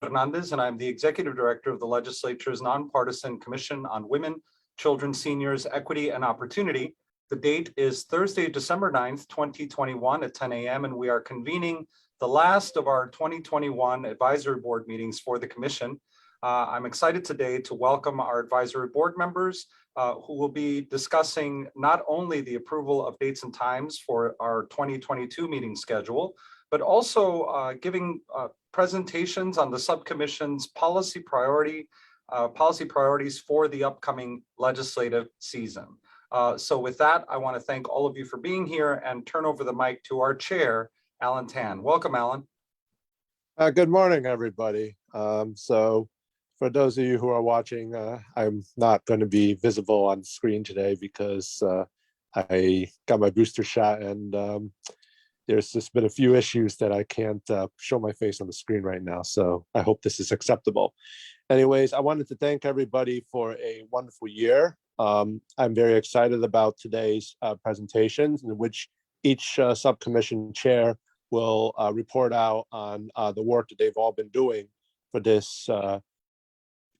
Hernandez, and I'm the Executive Director of the Legislature's Nonpartisan Commission on Women, Children, Seniors, Equity, and Opportunity. The date is Thursday, December 9th, 2021 at 10 a.m., and we are convening the last of our 2021 advisory board meetings for the Commission. I'm excited today to welcome our advisory board members who will be discussing not only the approval of dates and times for our 2022 meeting schedule, but also giving presentations on the subcommission's policy priorities for the upcoming legislative season. So with that, I want to thank all of you for being here and turn over the mic to our chair, Alan Tan. Welcome, Alan. Good morning, everybody. So for those of you who are watching, I'm not going to be visible on screen today because I got my booster shot and there's just been a few issues that I can't show my face on the screen right now. So I hope this is acceptable. Anyways, I wanted to thank everybody for a wonderful year. I'm very excited about today's presentations in which each subcommission chair will report out on the work that they've all been doing for this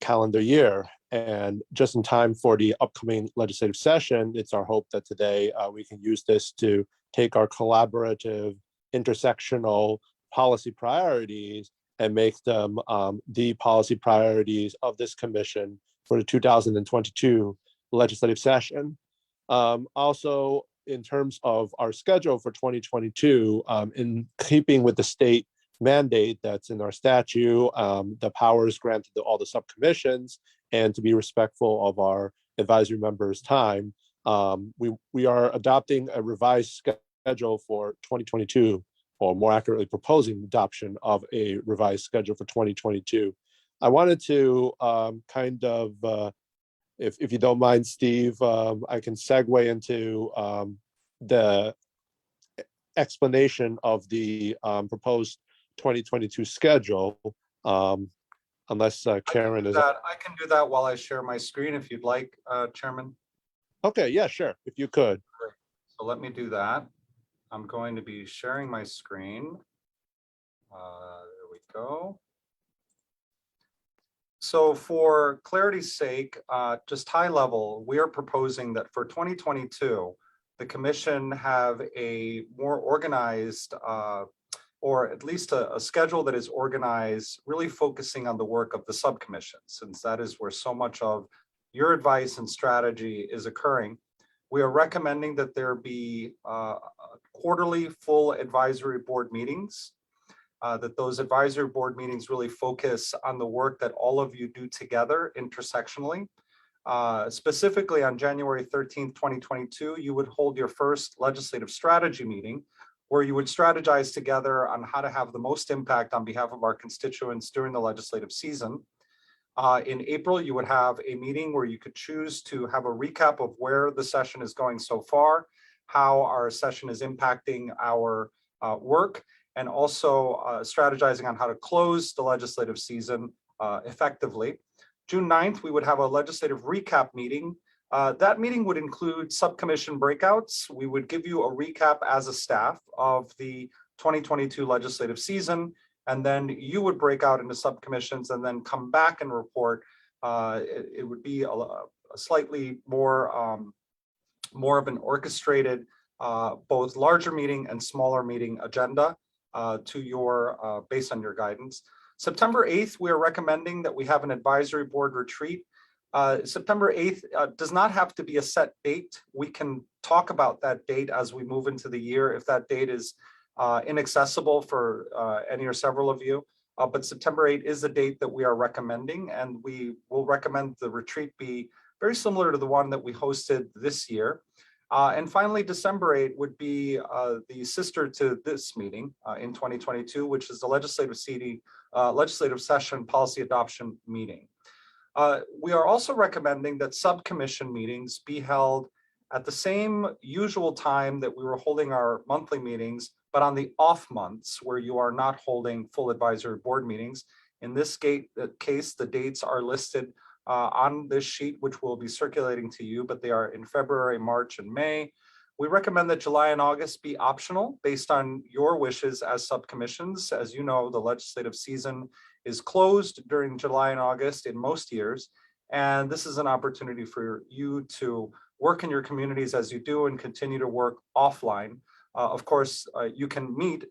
calendar year. And just in time for the upcoming legislative session, it's our hope that today we can use this to take our collaborative intersectional policy priorities and make them the policy priorities of this commission for the 2022 legislative session. Also, in terms of our schedule for 2022, in keeping with the state mandate that's in our statute, the powers granted to all the subcommissions, and to be respectful of our advisory members' time, we are adopting a revised schedule for 2022, or more accurately, proposing adoption of a revised schedule for 2022. I wanted to if you don't mind, Steve, I can segue into the explanation of the proposed 2022 schedule, unless Karen is. I can do that while I share my screen if you'd like, Chairman. Okay, yeah, sure, if you could. Great. So let me do that. I'm going to be sharing my screen. There we go. So for clarity's sake, just high level, we are proposing that for 2022, the Commission have a more organized, or at least a schedule that is organized, really focusing on the work of the subcommission, since that is where so much of your advice and strategy is occurring. We are recommending that there be quarterly full advisory board meetings, that those advisory board meetings really focus on the work that all of you do together intersectionally. Specifically on January 13th, 2022, you would hold your first legislative strategy meeting where you would strategize together on how to have the most impact on behalf of our constituents during the legislative season. In April, you would have a meeting where you could choose to have a recap of where the session is going so far, how our session is impacting our work, and also strategizing on how to close the legislative season effectively. June 9th, we would have a legislative recap meeting. That meeting would include subcommission breakouts. We would give you a recap as a staff of the 2022 legislative season, and then you would break out into subcommissions and then come back and report. It would be a slightly more of an orchestrated, both larger meeting and smaller meeting agenda to your based on your guidance. September 8th, we are recommending that we have an advisory board retreat. September 8th does not have to be a set date. We can talk about that date as we move into the year if that date is inaccessible for any or several of you. But September 8th is the date that we are recommending, and we will recommend the retreat be very similar to the one that we hosted this year. And finally, December 8th would be the sister to this meeting in 2022, which is the legislative session policy adoption meeting. We are also recommending that subcommission meetings be held at the same usual time that we were holding our monthly meetings, but on the off months where you are not holding full advisory board meetings. In this case, the dates are listed on this sheet, which will be circulating to you, but they are in February, March, and May. We recommend that July and August be optional based on your wishes as subcommissions. As you know, the legislative season is closed during July and August in most years. And this is an opportunity for you to work in your communities as you do and continue to work offline. Of course, you can meet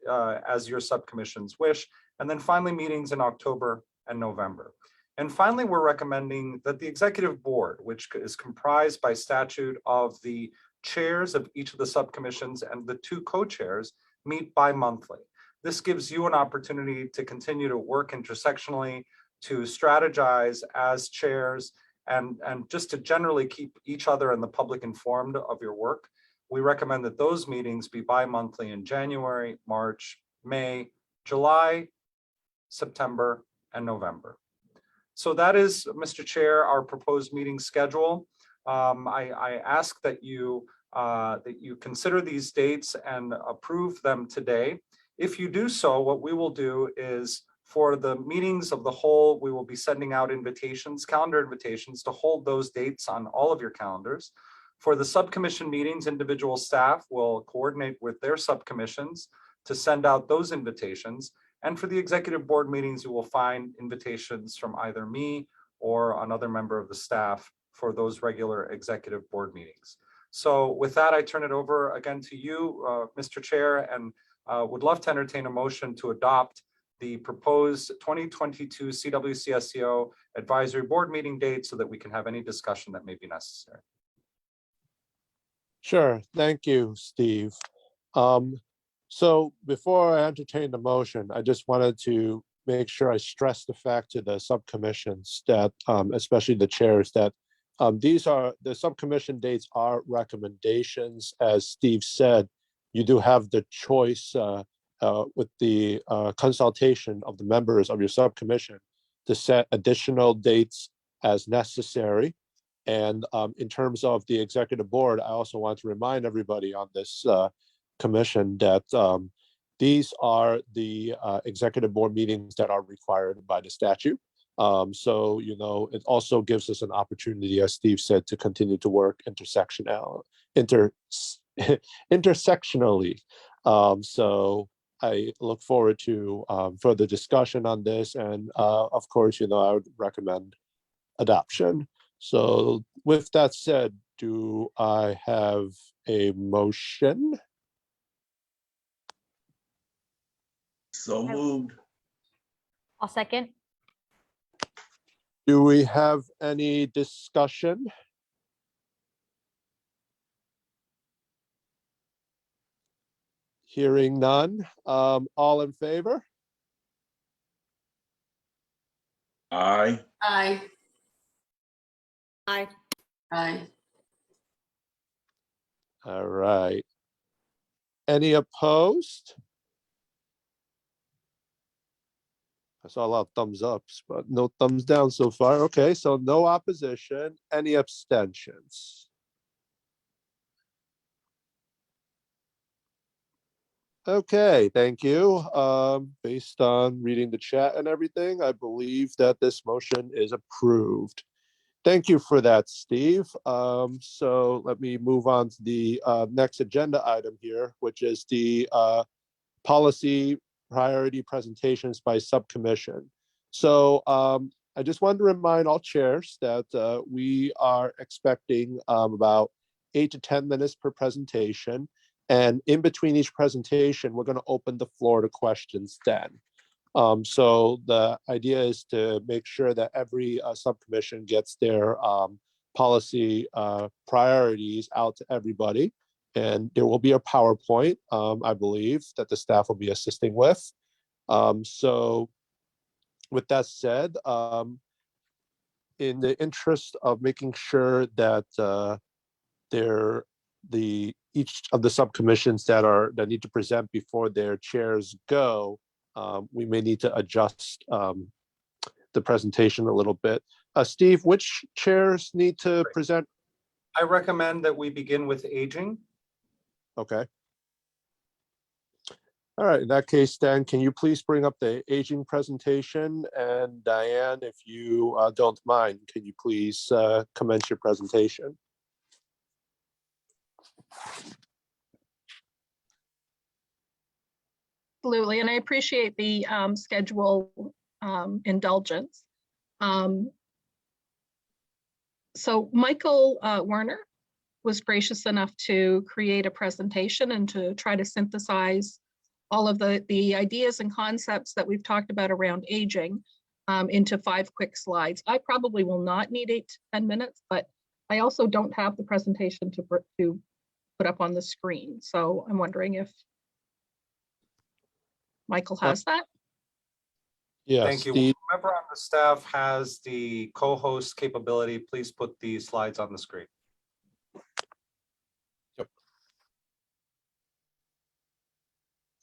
as your subcommissions wish, and then finally meetings in October and November. And finally, we're recommending that the executive board, which is comprised by statute of the chairs of each of the subcommissions and the two co-chairs, meet bi-monthly. This gives you an opportunity to continue to work intersectionally, to strategize as chairs, and just to generally keep each other and the public informed of your work. We recommend that those meetings be bi-monthly in January, March, May, July, September, and November. So that is, Mr. Chair, our proposed meeting schedule. I ask that you consider these dates and approve them today. If you do so, what we will do is for the meetings of the whole, we will be sending out invitations, calendar invitations to hold those dates on all of your calendars. For the subcommission meetings, individual staff will coordinate with their subcommissions to send out those invitations. And for the executive board meetings, you will find invitations from either me or another member of the staff for those regular executive board meetings. So with that, I turn it over again to you, Mr. Chair, and would love to entertain a motion to adopt the proposed 2022 CWCSEO advisory board meeting date so that we can have any discussion that may be necessary. Sure, thank you, Steve. So before I entertain the motion, I just wanted to make sure I stress the fact to the subcommissions that, especially the chairs, that these are the subcommission dates are recommendations. As Steve said, you do have the choice with the consultation of the members of your subcommission to set additional dates as necessary. And in terms of the executive board, I also want to remind everybody on this commission that these are the executive board meetings that are required by the statute. So, you know, it also gives us an opportunity, as Steve said, to continue to work intersectionally. So I look forward to further discussion on this. And of course, you know, I would recommend adoption. So with that said, do I have a motion? So moved. I'll second. Do we have any discussion? Hearing none. All in favor? Aye. Aye. Aye. Aye. All right. Any opposed? I saw a lot of thumbs ups, but no thumbs down so far. Okay, so no opposition. Any abstentions? Okay, thank you. Based on reading the chat and everything, I believe that this motion is approved. Thank you for that, Steve. So let me move on to the next agenda item here, which is the policy priority presentations by subcommission. So I just wanted to remind all chairs that we are expecting about 8 to 10 minutes per presentation. And in between each presentation, we're going to open the floor to questions then. So the idea is to make sure that every subcommission gets their policy priorities out to everybody. And there will be a PowerPoint, I believe, that the staff will be assisting with. So with that said, in the interest of making sure that each of the subcommissions that need to present before their chairs go, we may need to adjust the presentation a little bit. Steve, which chairs need to present? I recommend that we begin with aging. Okay. All right, in that case, Dan, can you please bring up the aging presentation? And Diane, if you don't mind, can you please commence your presentation? Absolutely, and I appreciate the schedule indulgence. So Michael Werner was gracious enough to create a presentation and to try to synthesize all of the ideas and concepts that we've talked about around aging into 5 quick slides. I probably will not need 8 to 10 minutes, but I also don't have the presentation to put up on the screen. So I'm wondering if Michael has that. Yeah, Thank you. Steve. Whoever on the staff has the co-host capability, please put the slides on the screen.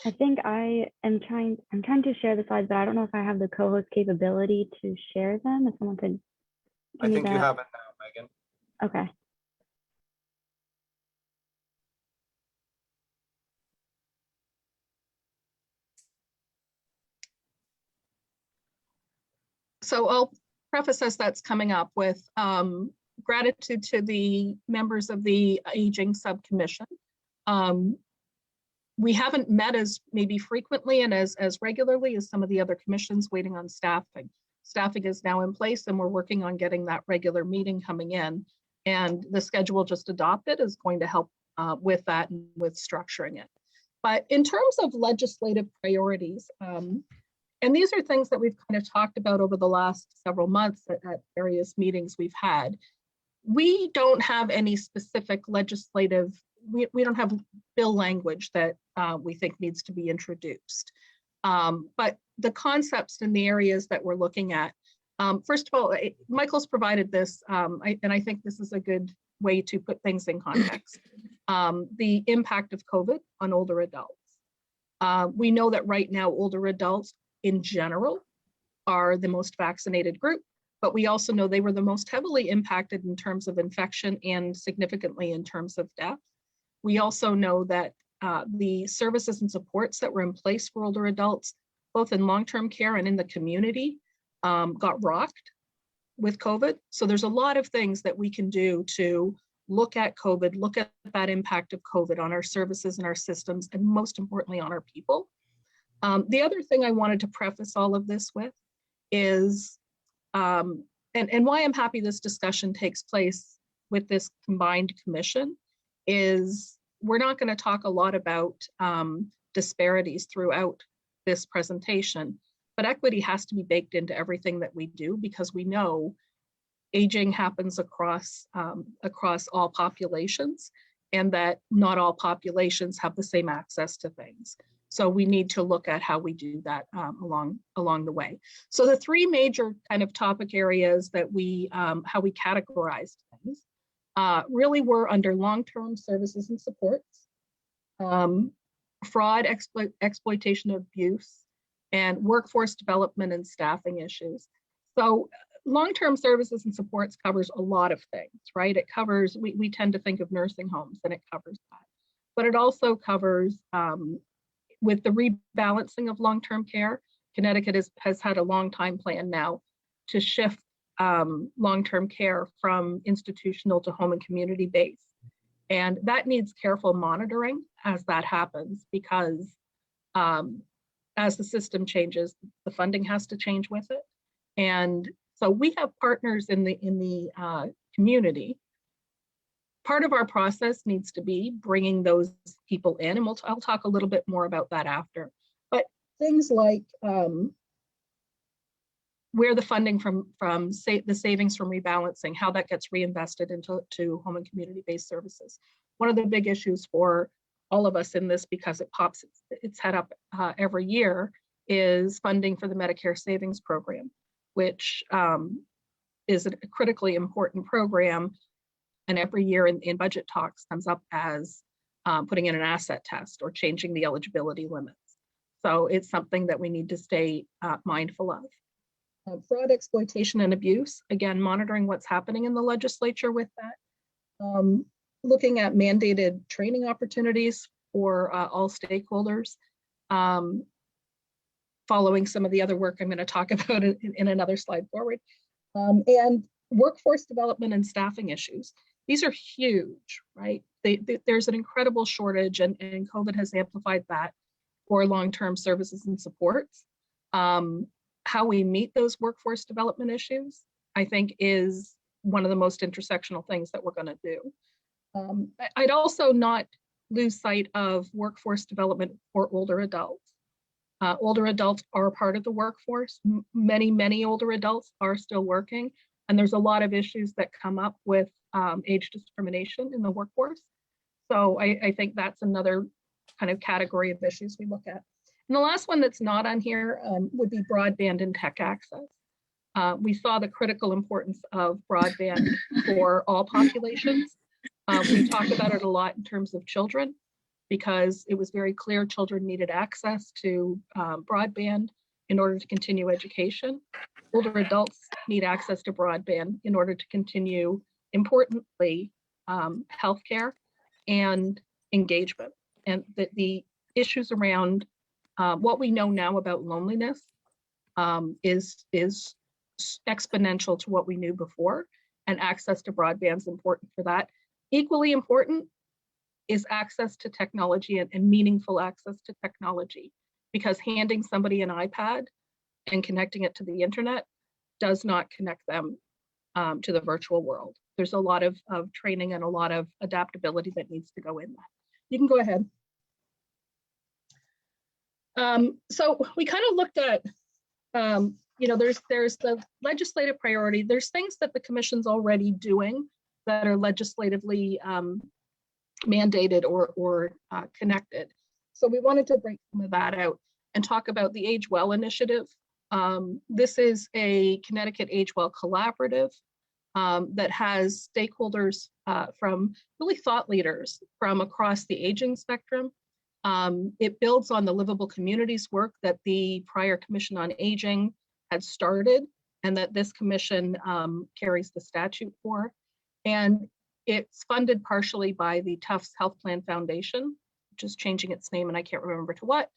I think I'm trying to share the slides, but I don't know if I have the co-host capability to share them. If someone could I give me think you that. have it now, Megan. Okay. So I'll preface as that's coming up with gratitude to the members of the Aging Subcommission. We haven't met as maybe frequently and as regularly as some of the other commissions, waiting on staffing. Staffing is now in place and we're working on getting that regular meeting coming in. And the schedule just adopted is going to help with that and with structuring it. But in terms of legislative priorities, and these are things that we've kind of talked about over the last several months at various meetings we've had. We don't have any specific legislative, we don't have bill language that we think needs to be introduced. But the concepts in the areas that we're looking at, first of all, Michael's provided this, and I think this is a good way to put things in context. The impact of COVID on older adults. We know that right now older adults in general are the most vaccinated group, but we also know they were the most heavily impacted in terms of infection and significantly in terms of death. We also know that the services and supports that were in place for older adults, both in long-term care and in the community, got rocked with COVID. So there's a lot of things that we can do to look at COVID, look at that impact of COVID on our services and our systems, and most importantly on our people. The other thing I wanted to preface all of this with is, and why I'm happy this discussion takes place with this combined commission, is we're not going to talk a lot about disparities throughout this presentation, but equity has to be baked into everything that we do, because we know aging happens across all populations, and that not all populations have the same access to things. So we need to look at how we do that along the way. So the 3 major kind of topic areas that we, how we categorized things, really were under long-term services and supports, fraud, exploitation, abuse, and workforce development and staffing issues. So long-term services and supports covers a lot of things, right? It covers, we tend to think of nursing homes, and it covers that. But it also covers, with the rebalancing of long-term care, Connecticut has had a long time plan now to shift long-term care from institutional to home and community based. And that needs careful monitoring as that happens, because as the system changes, the funding has to change with it. And so we have partners in the community. Part of our process needs to be bringing those people in, and I'll talk a little bit more about that after. But things like where the funding from the savings from rebalancing, how that gets reinvested into home and community-based services. One of the big issues for all of us in this, because it pops its head up every year, is funding for the Medicare Savings Program, which is a critically important program. And every year in budget talks comes up as putting in an asset test or changing the eligibility limits. So it's something that we need to stay mindful of. Fraud, exploitation, and abuse, again, monitoring what's happening in the legislature with that. Looking at mandated training opportunities for all stakeholders. Following some of the other work I'm going to talk about in another slide forward. And workforce development and staffing issues. These are huge, right? There's an incredible shortage, and COVID has amplified that for long-term services and supports. how we meet those workforce development issues, I think, is one of the most intersectional things that we're going to do. I'd also not lose sight of workforce development for older adults. Older adults are part of the workforce. Many older adults are still working, and there's a lot of issues that come up with age discrimination in the workforce. So I think that's another kind of category of issues we look at. And the last one that's not on here would be broadband and tech access. We saw the critical importance of broadband for all populations. We talked about it a lot in terms of children, because it was very clear children needed access to broadband in order to continue education. Older adults need access to broadband in order to continue, importantly, healthcare and engagement. And the issues around what we know now about loneliness is exponential to what we knew before, and access to broadband is important for that. Equally important is access to technology and meaningful access to technology, because handing somebody an iPad and connecting it to the internet does not connect them to the virtual world. There's a lot of training and a lot of adaptability that needs to go in that. You can go ahead. So we kind of looked at, there's the legislative priority. There's things that the commission's already doing that are legislatively mandated or connected. So we wanted to break some of that out and talk about the Age Well initiative. This is a Connecticut Age Well collaborative that has stakeholders from really thought leaders from across the aging spectrum. It builds on the livable communities work that the prior Commission on Aging had started, and that this commission carries the statute for. And it's funded partially by the Tufts Health Plan Foundation, which is changing its name and I can't remember to what.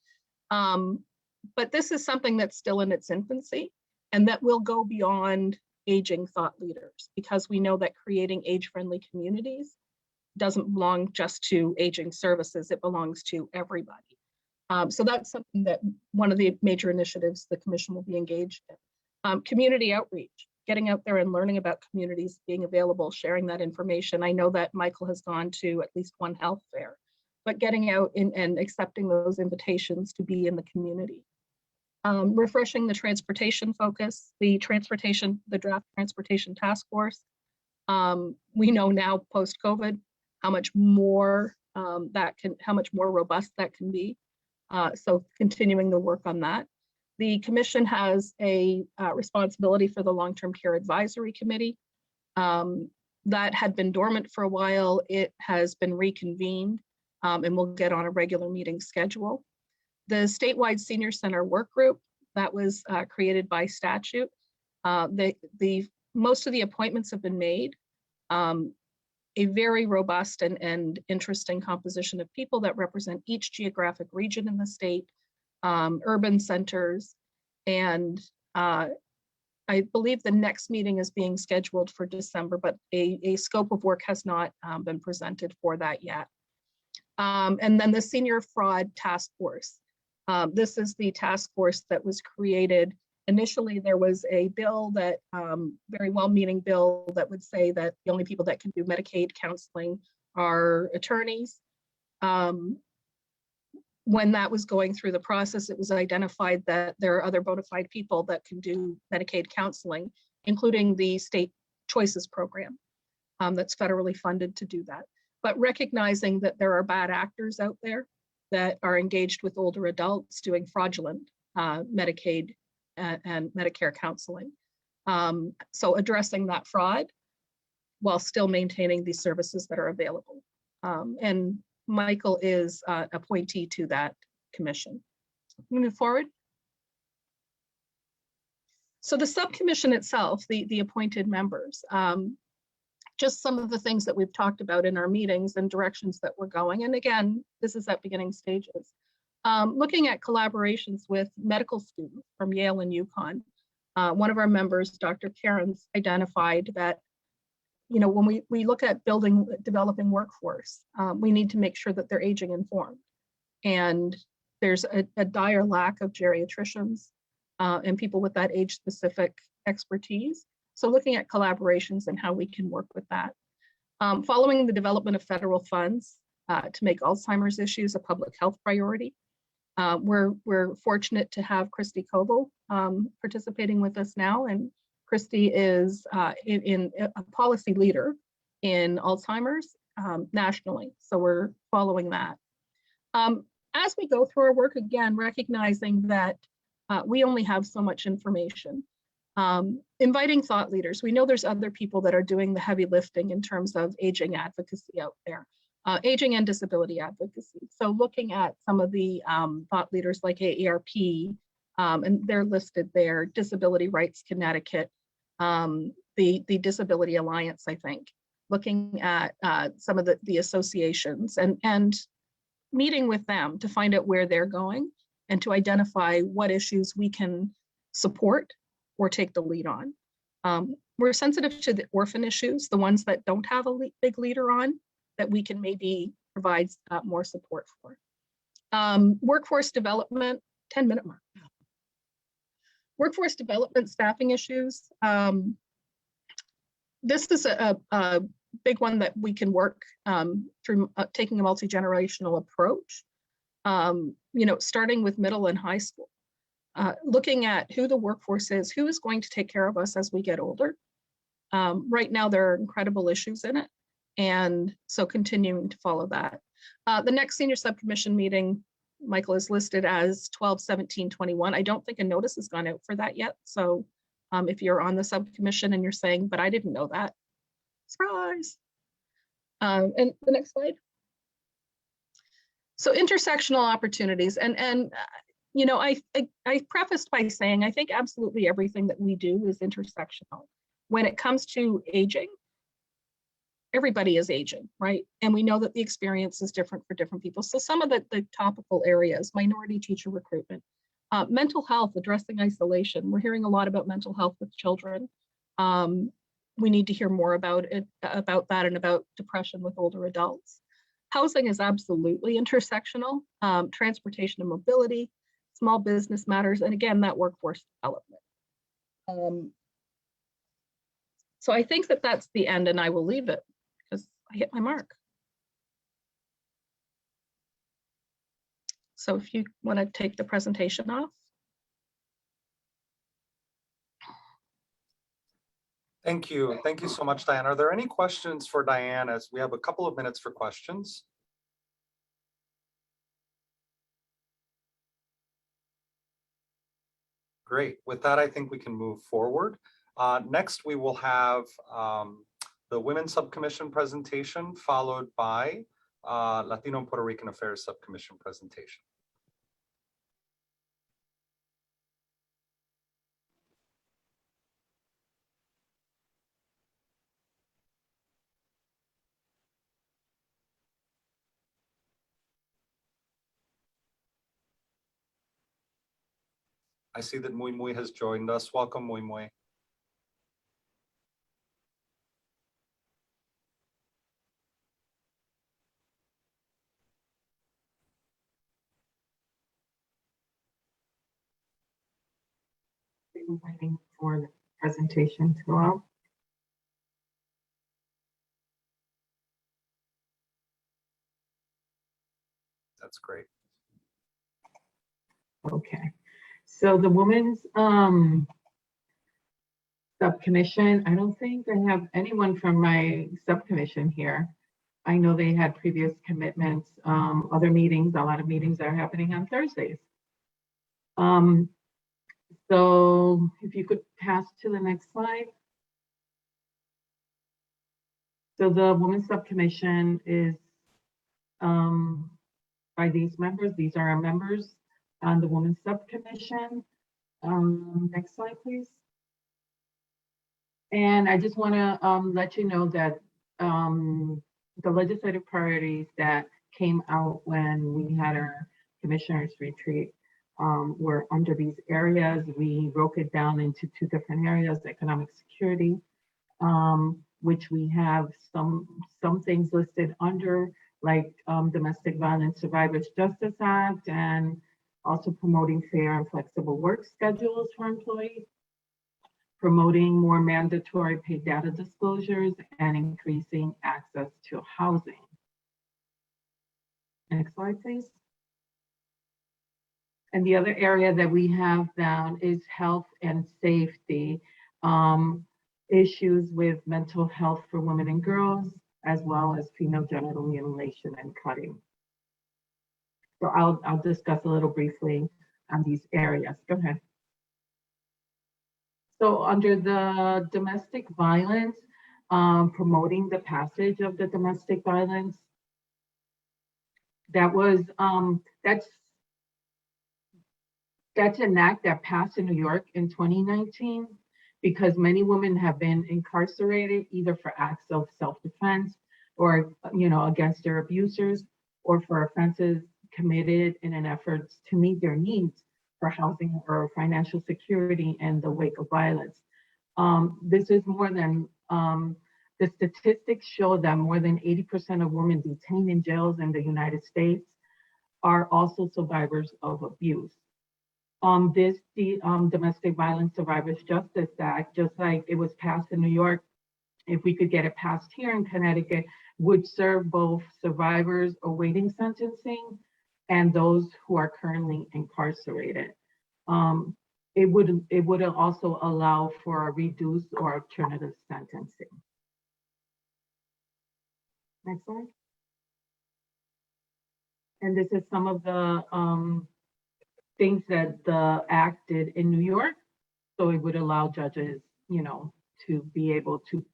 But this is something that's still in its infancy, and that will go beyond aging thought leaders, because we know that creating age-friendly communities doesn't belong just to aging services, it belongs to everybody. So that's something that one of the major initiatives the commission will be engaged in. Community outreach, getting out there and learning about communities, being available, sharing that information. I know that Michael has gone to at least one health fair, but getting out and accepting those invitations to be in the community. Refreshing the transportation focus, the draft transportation task force. We know now post-COVID how much more how much more robust that can be. So continuing the work on that. The commission has a responsibility for the Long-Term Care Advisory Committee. That had been dormant for a while. It has been reconvened and will get on a regular meeting schedule. The Statewide Senior Center Work Group, that was created by statute. Most of the appointments have been made. A very robust and interesting composition of people that represent each geographic region in the state, urban centers, and I believe the next meeting is being scheduled for December, but a scope of work has not been presented for that yet. And then the Senior Fraud Task Force. This is the task force that was created. Initially, there was a bill that, very well-meaning bill that would say that the only people that can do Medicaid counseling are attorneys. When that was going through the process, it was identified that there are other bona fide people that can do Medicaid counseling, including the State Choices Program that's federally funded to do that. But recognizing that there are bad actors out there that are engaged with older adults doing fraudulent Medicaid and Medicare counseling. So addressing that fraud while still maintaining these services that are available. And Michael is appointee to that commission. Move forward. So the subcommission itself, the appointed members, just some of the things that we've talked about in our meetings and directions that we're going. And again, this is at beginning stages. Looking at collaborations with medical students from Yale and UConn. One of our members, Dr. Cairns, identified that, when we look at developing workforce, we need to make sure that they're aging informed. And there's a dire lack of geriatricians and people with that age-specific expertise. So looking at collaborations and how we can work with that. Following the development of federal funds to make Alzheimer's issues a public health priority. We're fortunate to have Christy Coble participating with us now, and Christy is in a policy leader in Alzheimer's nationally, so we're following that. As we go through our work, again, recognizing that we only have so much information. Inviting thought leaders. We know there's other people that are doing the heavy lifting in terms of aging advocacy out there. Aging and disability advocacy. So looking at some of the thought leaders like AARP, and they're listed there, Disability Rights Connecticut, the Disability Alliance, I think, looking at some of the associations and meeting with them to find out where they're going and to identify what issues we can support or take the lead on. We're sensitive to the orphan issues, the ones that don't have a big leader on, that we can maybe provide more support for. Workforce development, 10-minute mark. Workforce development staffing issues. This is a big one that we can work through taking a multi-generational approach, starting with middle and high school. Looking at who the workforce is, who is going to take care of us as we get older. Right now, there are incredible issues in it. And so continuing to follow that. The next senior subcommission meeting, Michael, is listed as 12/17/21. I don't think a notice has gone out for that yet. So if you're on the subcommission and you're saying, but I didn't know that, surprise. And the next slide. So intersectional opportunities. And I prefaced by saying, I think absolutely everything that we do is intersectional. When it comes to aging, everybody is aging, right? And we know that the experience is different for different people. So some of the topical areas, minority teacher recruitment, mental health, addressing isolation. We're hearing a lot about mental health with children. We need to hear more about that and about depression with older adults. Housing is absolutely intersectional, transportation and mobility, small business matters, and again, that workforce development. So I think that that's the end, and I will leave it because I hit my mark. So if you want to take the presentation off. Thank you. Thank you so much, Diane. Are there any questions for Diane, as we have a couple of minutes for questions? Great. With that, I think we can move forward. Next, we will have the Women's Subcommission presentation, followed by Latino and Puerto Rican Affairs Subcommission presentation. I see that Muy Muy has joined us. Welcome, Muy Muy. I'm waiting for the presentation to go out. That's great. Okay, so the Women's Subcommission, I don't think I have anyone from my subcommission here. I know they had previous commitments, other meetings, a lot of meetings are happening on Thursdays. So if you could pass to the next slide. So the Women's Subcommission is by these members. These are our members on the Women's Subcommission. Next slide, please. And I just want to let you know that the legislative priorities that came out when we had our commissioners retreat were under these areas. We broke it down into two different areas: economic security, which we have some things listed under, like Domestic Violence Survivors Justice Act and Also promoting fair and flexible work schedules for employees, promoting more mandatory paid data disclosures, and increasing access to housing. Next slide, please. And the other area that we have down is health and safety, issues with mental health for women and girls, as well as female genital mutilation and cutting. So I'll discuss a little briefly on these areas. Go ahead. So under the domestic violence, promoting the passage of the domestic violence, that was, that's an act that passed in New York in 2019, because many women have been incarcerated either for acts of self-defense or, against their abusers, or for offenses committed in an effort to meet their needs for housing or financial security in the wake of violence. This is more than, the statistics show that more than 80% of women detained in jails in the United States are also survivors of abuse. The Domestic Violence Survivors Justice Act, just like it was passed in New York, if we could get it passed here in Connecticut, would serve both survivors awaiting sentencing and those who are currently incarcerated. It would also allow for a reduced or alternative sentencing. Next slide. And this is some of the things that the act did in New York. So it would allow judges, to be able to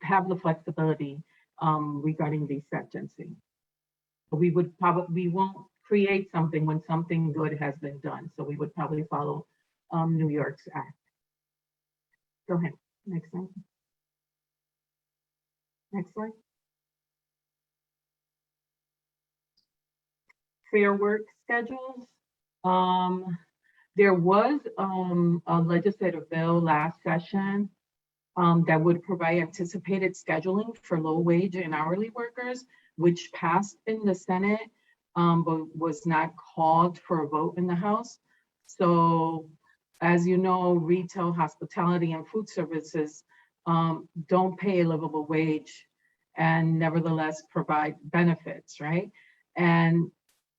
have the flexibility regarding the sentencing. We won't create something when something good has been done. So we would probably follow New York's act. Go ahead, next slide. Next slide. Fair work schedules. There was a legislative bill last session that would provide anticipated scheduling for low wage and hourly workers, which passed in the Senate, but was not called for a vote in the House. So as you know, retail, hospitality, and food services don't pay a livable wage and nevertheless provide benefits, right? And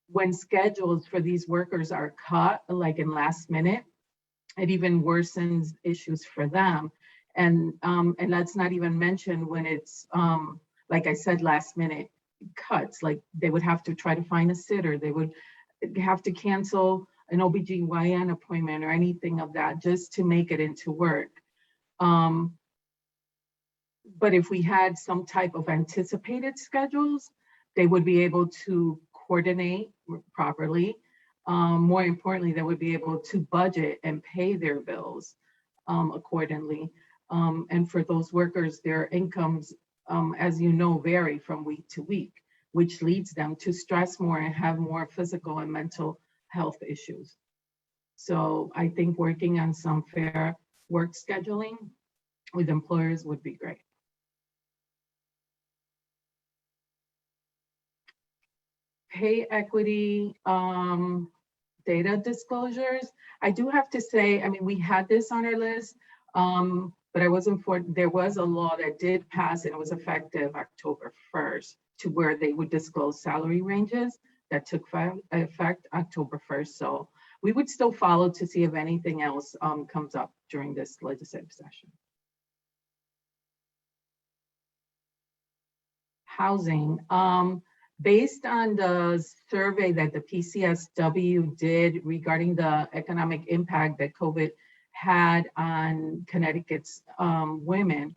when schedules for these workers are cut, like in last minute, it even worsens issues for them. And let's not even mention when it's, like I said, last minute cuts, like they would have to try to find a sitter, they would have to cancel an OBGYN appointment or anything of that just to make it into work. But if we had some type of anticipated schedules, they would be able to coordinate properly. More importantly, they would be able to budget and pay their bills accordingly. And for those workers, their incomes, as you know, vary from week to week, which leads them to stress more and have more physical and mental health issues. So I think working on some fair work scheduling with employers would be great. Pay equity data disclosures. I do have to say, I mean, we had this on our list, but I was informed there was a law that did pass and it was effective October 1st to where they would disclose salary ranges that took effect October 1st. So we would still follow to see if anything else comes up during this legislative session. Housing. Based on the survey that the PCSW did regarding the economic impact that COVID had on Connecticut's women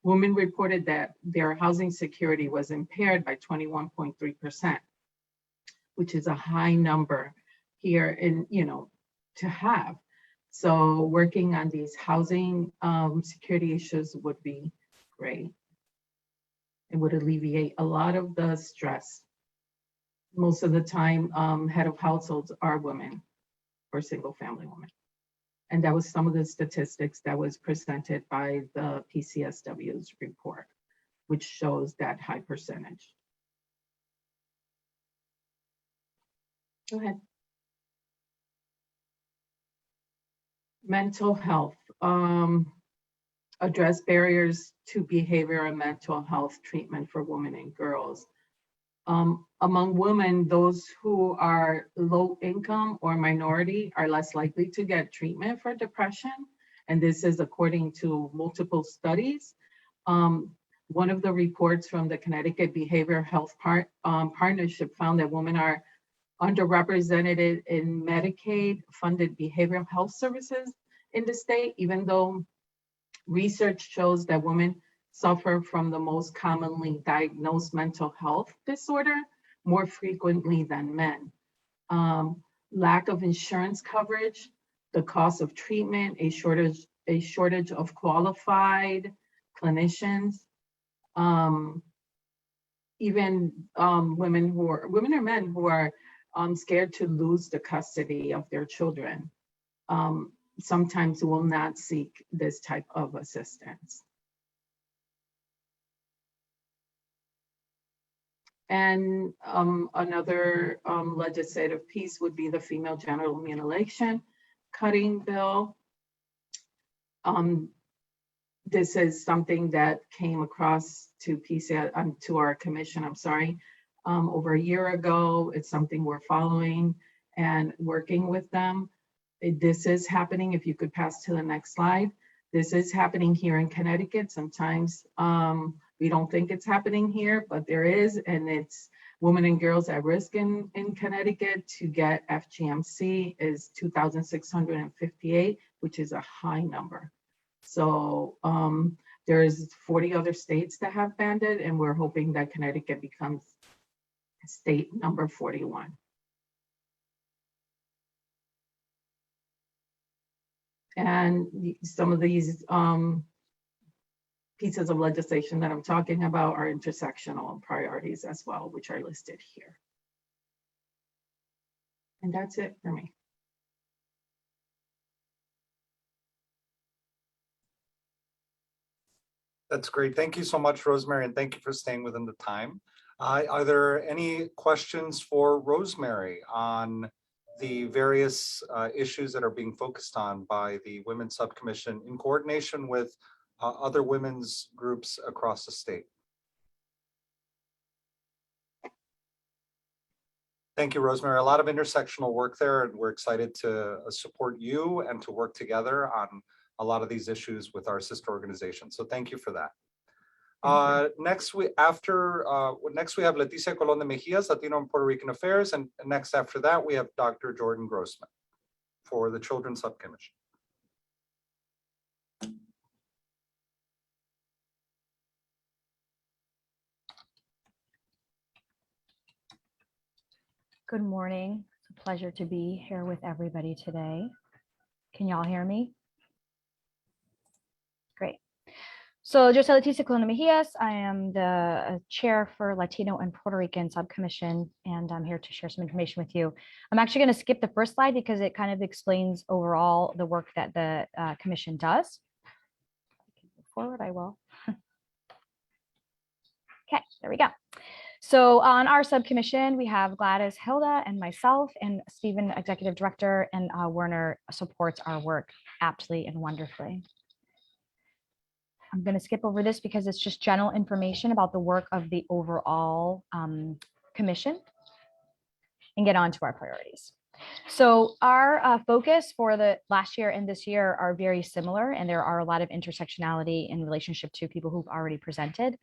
reported that their housing security was impaired by 21.3%, which is a high number here in, to have. So working on these housing security issues would be great. It would alleviate a lot of the stress. Most of the time, head of households are women or single family women. And that was some of the statistics that was presented by the PCSW's report, which shows that high percentage. Go ahead. mental health, address barriers to behavioral and mental health treatment for women and girls. Among women, those who are low income or minority are less likely to get treatment for depression. And this is according to multiple studies. One of the reports from the Connecticut Behavioral Health Partnership found that women are underrepresented in Medicaid-funded behavioral health services in the state, even though research shows that women suffer from the most commonly diagnosed mental health disorder more frequently than men. Lack of insurance coverage, the cost of treatment, a shortage of qualified clinicians, even women or men who are scared to lose the custody of their children, sometimes will not seek this type of assistance. And another legislative piece would be the female genital mutilation cutting bill. This is something that came across to to our commission, over a year ago. It's something we're following and working with them. This is happening. If you could pass to the next slide. This is happening here in Connecticut. Sometimes we don't think it's happening here, but there is, and it's women and girls at risk in Connecticut to get FGMC is 2,658, which is a high number. So there's 40 other states that have banned it, and we're hoping that Connecticut becomes state number 41. And some of these pieces of legislation that I'm talking about are intersectional priorities as well, which are listed here. And that's it for me. That's great. Thank you so much, Rosemary, and thank you for staying within the time. Are there any questions for Rosemary on the various issues that are being focused on by the Women's Subcommission in coordination with other women's groups across the state? Thank you, Rosemary. A lot of intersectional work there, and we're excited to support you and to work together on a lot of these issues with our sister organizations. So thank you for that. Next we have Leticia Colon de Mejias, Latino and Puerto Rican Affairs, and next after that we have Dr. Jordan Grossman for the Children's Subcommission. Good morning. It's a pleasure to be here with everybody today. Can y'all hear me? Great. So yo soy Leticia Colon de Mejias. I am the chair for Latino and Puerto Rican Subcommission, and I'm here to share some information with you. I'm actually going to skip the first slide because it kind of explains overall the work that the commission does. Move forward, I will. Okay, there we go. So on our subcommission, we have Gladys, Hilda, and myself, and Stephen, executive director, and Werner supports our work aptly and wonderfully. I'm going to skip over this because it's just general information about the work of the overall commission and get on to our priorities. So our focus for the last year and this year are very similar, and there are a lot of intersectionality in relationship to people who've already presented.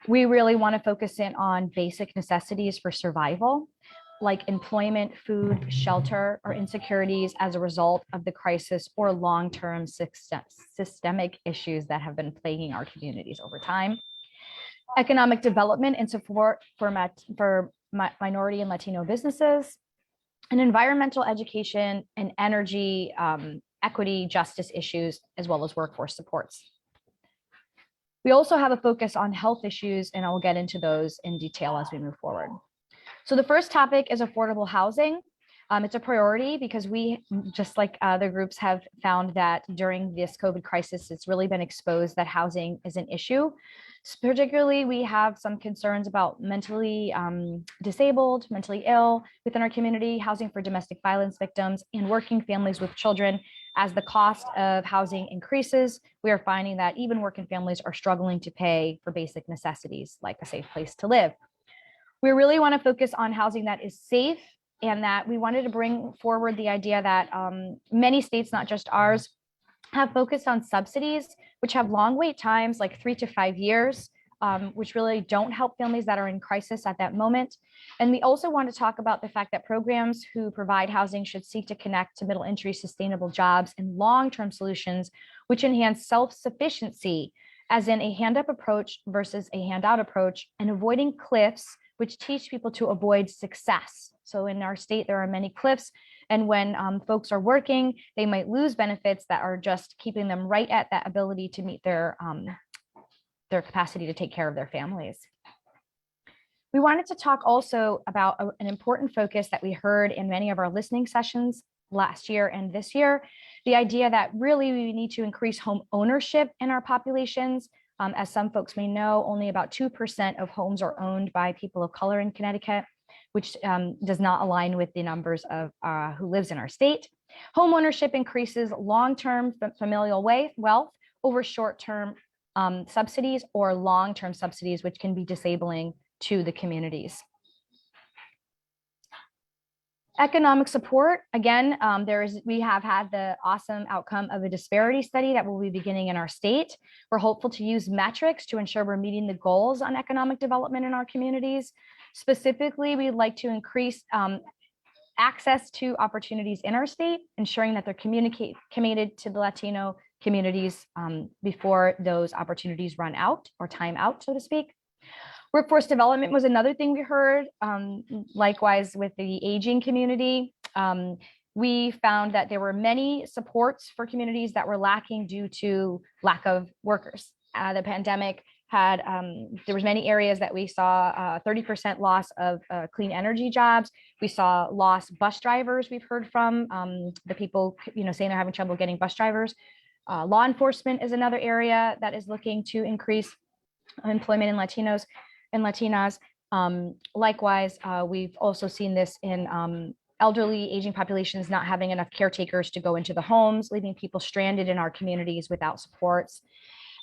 We really want to focus in on basic necessities for survival, like employment, food, shelter, or insecurities as a result of the crisis or long-term systemic issues that have been plaguing our communities over time. Economic development and support for minority and Latino businesses, and environmental education and energy, equity, justice issues, as well as workforce supports. We also have a focus on health issues, and I'll get into those in detail as we move forward. So the first topic is affordable housing. It's a priority because we, just like other groups, have found that during this COVID crisis, it's really been exposed that housing is an issue. Particularly, we have some concerns about mentally disabled, mentally ill within our community, housing for domestic violence victims, and working families with children as the cost of housing increases, we are finding that even working families are struggling to pay for basic necessities like a safe place to live. We really want to focus on housing that is safe, and that we wanted to bring forward the idea that many states, not just ours, have focused on subsidies, which have long wait times, like 3 to 5 years, which really don't help families that are in crisis at that moment. And we also want to talk about the fact that programs who provide housing should seek to connect to middle entry sustainable jobs and long-term solutions, which enhance self-sufficiency, as in a hand-up approach versus a handout approach, and avoiding cliffs, which teach people to avoid success. So in our state, there are many cliffs, and when folks are working, they might lose benefits that are just keeping them right at that ability to meet their capacity to take care of their families. We wanted to talk also about an important focus that we heard in many of our listening sessions last year and this year, the idea that really we need to increase home ownership in our populations. As some folks may know, only about 2% of homes are owned by people of color in Connecticut, which does not align with the numbers of who lives in our state. Home ownership increases long-term familial wealth over short-term subsidies or long-term subsidies, which can be disabling to the communities. Economic support, again, we have had the awesome outcome of a disparity study that will be beginning in our state. We're hopeful to use metrics to ensure we're meeting the goals on economic development in our communities. Specifically, we'd like to increase access to opportunities in our state, ensuring that they're committed to the Latino communities before those opportunities run out or time out, so to speak. Workforce development was another thing we heard. Likewise, with the aging community, we found that there were many supports for communities that were lacking due to lack of workers. The pandemic had, there was many areas that we saw 30% loss of clean energy jobs. We saw lost bus drivers. We've heard from the people, saying they're having trouble getting bus drivers. Law enforcement is another area that is looking to increase employment in Latinos and Latinas. Likewise, we've also seen this in elderly aging populations not having enough caretakers to go into the homes, leaving people stranded in our communities without supports.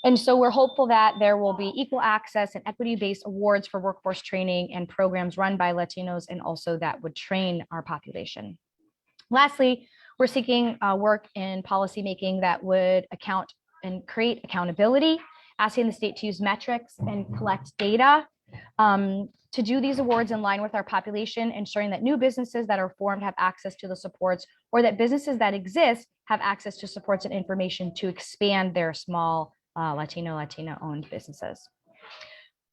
And so we're hopeful that there will be equal access and equity-based awards for workforce training and programs run by Latinos, and also that would train our population. Lastly, we're seeking work in policymaking that would account and create accountability, asking the state to use metrics and collect data to do these awards in line with our population, ensuring that new businesses that are formed have access to the supports, or that businesses that exist have access to supports and information to expand their small Latino-owned businesses.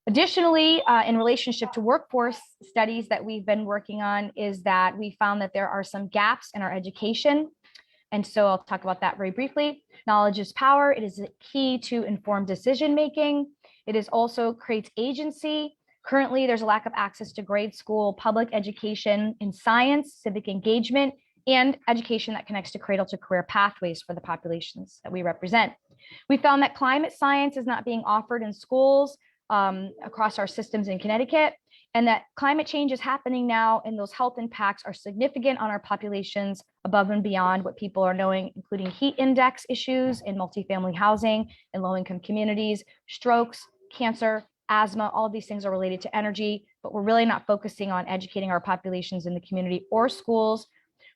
Additionally, in relationship to workforce studies that we've been working on, is that we found that there are some gaps in our education. And so I'll talk about that very briefly. Knowledge is power. It is key to informed decision-making. It is also creates agency. Currently, there's a lack of access to grade school, public education in science, civic engagement, and education that connects to cradle to career pathways for the populations that we represent. We found that climate science is not being offered in schools across our systems in Connecticut, and that climate change is happening now, and those health impacts are significant on our populations above and beyond what people are knowing, including heat index issues in multifamily housing in low-income communities, strokes, cancer, asthma. All of these things are related to energy, but we're really not focusing on educating our populations in the community or schools.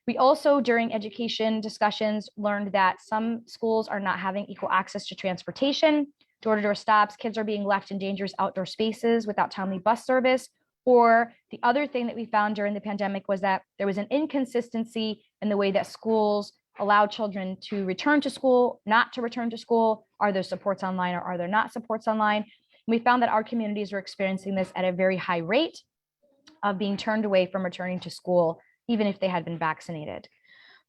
We also, during education discussions, learned that some schools are not having equal access to transportation, door-to-door stops, kids are being left in dangerous outdoor spaces without timely bus service. Or the other thing that we found during the pandemic was that there was an inconsistency in the way that schools allow children to return to school, not to return to school. Are there supports online or are there not supports online? And we found that our communities were experiencing this at a very high rate of being turned away from returning to school, even if they had been vaccinated.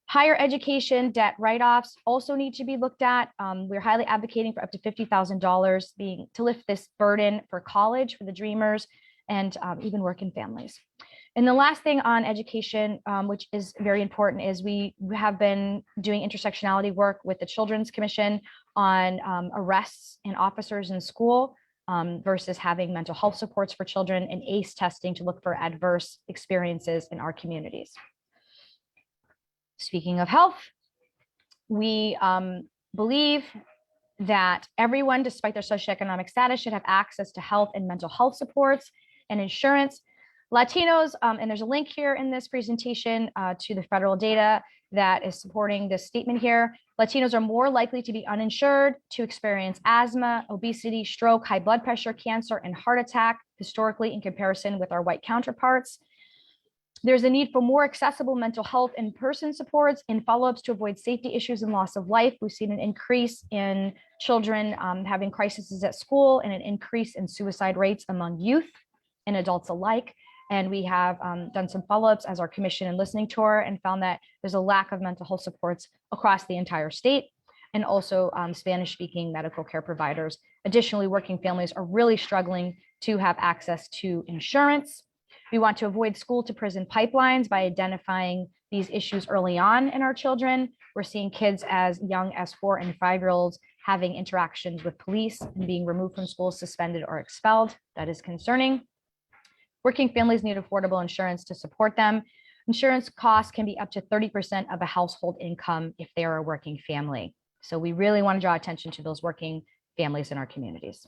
Higher education debt write-offs also need to be looked at. We're highly advocating for up to $50,000 to lift this burden for college, for the dreamers, and even working families. And the last thing on education, which is very important, is we have been doing intersectionality work with the Children's Commission on arrests and officers in school versus having mental health supports for children, and ACE testing to look for adverse experiences in our communities. Speaking of health, We believe that everyone, despite their socioeconomic status, should have access to health and mental health supports and insurance. Latinos, and there's a link here in this presentation to the federal data that is supporting this statement here. Latinos are more likely to be uninsured, to experience asthma, obesity, stroke, high blood pressure, cancer, and heart attack, historically in comparison with our white counterparts. There's a need for more accessible mental health in-person supports and follow-ups to avoid safety issues and loss of life. We've seen an increase in children having crises at school and an increase in suicide rates among youth and adults alike. And we have done some follow-ups as our commission and listening tour and found that there's a lack of mental health supports across the entire state, and also Spanish-speaking medical care providers. Additionally, working families are really struggling to have access to insurance. We want to avoid school to prison pipelines by identifying these issues early on in our children. We're seeing kids as young as 4 and 5-year-olds having interactions with police and being removed from school, suspended, or expelled. That is concerning. Working families need affordable insurance to support them. Insurance costs can be up to 30% of a household income if they are a working family. So we really want to draw attention to those working families in our communities.